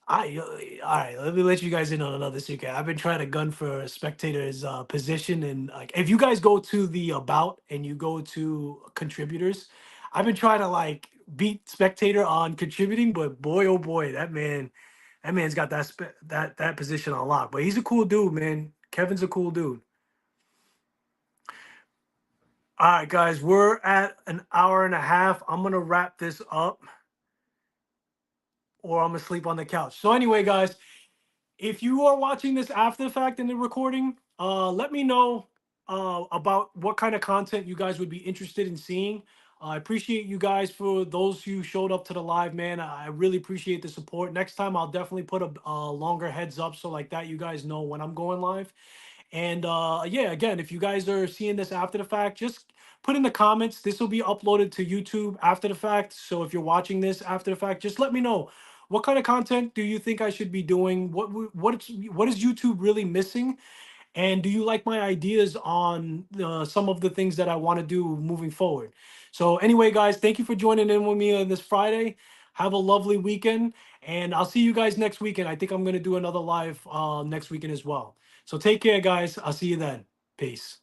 A: all right. Let me let you guys in on another secret. I've been trying to gun for Spectator's position, and like if you guys go to the about and you go to contributors, I've been trying to like beat Spectator on contributing, but boy oh boy, that man's got that position on lock. But he's a cool dude, man. Kevin's a cool dude. All right, guys, we're at an hour and a half. I'm gonna wrap this up, or I'm gonna sleep on the couch. So anyway, guys, if you are watching this after the fact in the recording, let me know about what kind of content you guys would be interested in seeing. I appreciate you guys for those who showed up to the live, man. I really appreciate the support. Next time, I'll definitely put a longer heads up so like that you guys know when I'm going live. And yeah, again, if you guys are seeing this after the fact, just put in the comments. This will be uploaded to YouTube after the fact. So if you're watching this after the fact, just let me know what kind of content do you think I should be doing? What is YouTube really missing? And do you like my ideas on some of the things that I want to do moving forward? So anyway, guys, thank you for joining in with me on this Friday. Have a lovely weekend, and I'll see you guys next weekend. I think I'm going to do another live next weekend as well. So take care, guys. I'll see you then. Peace.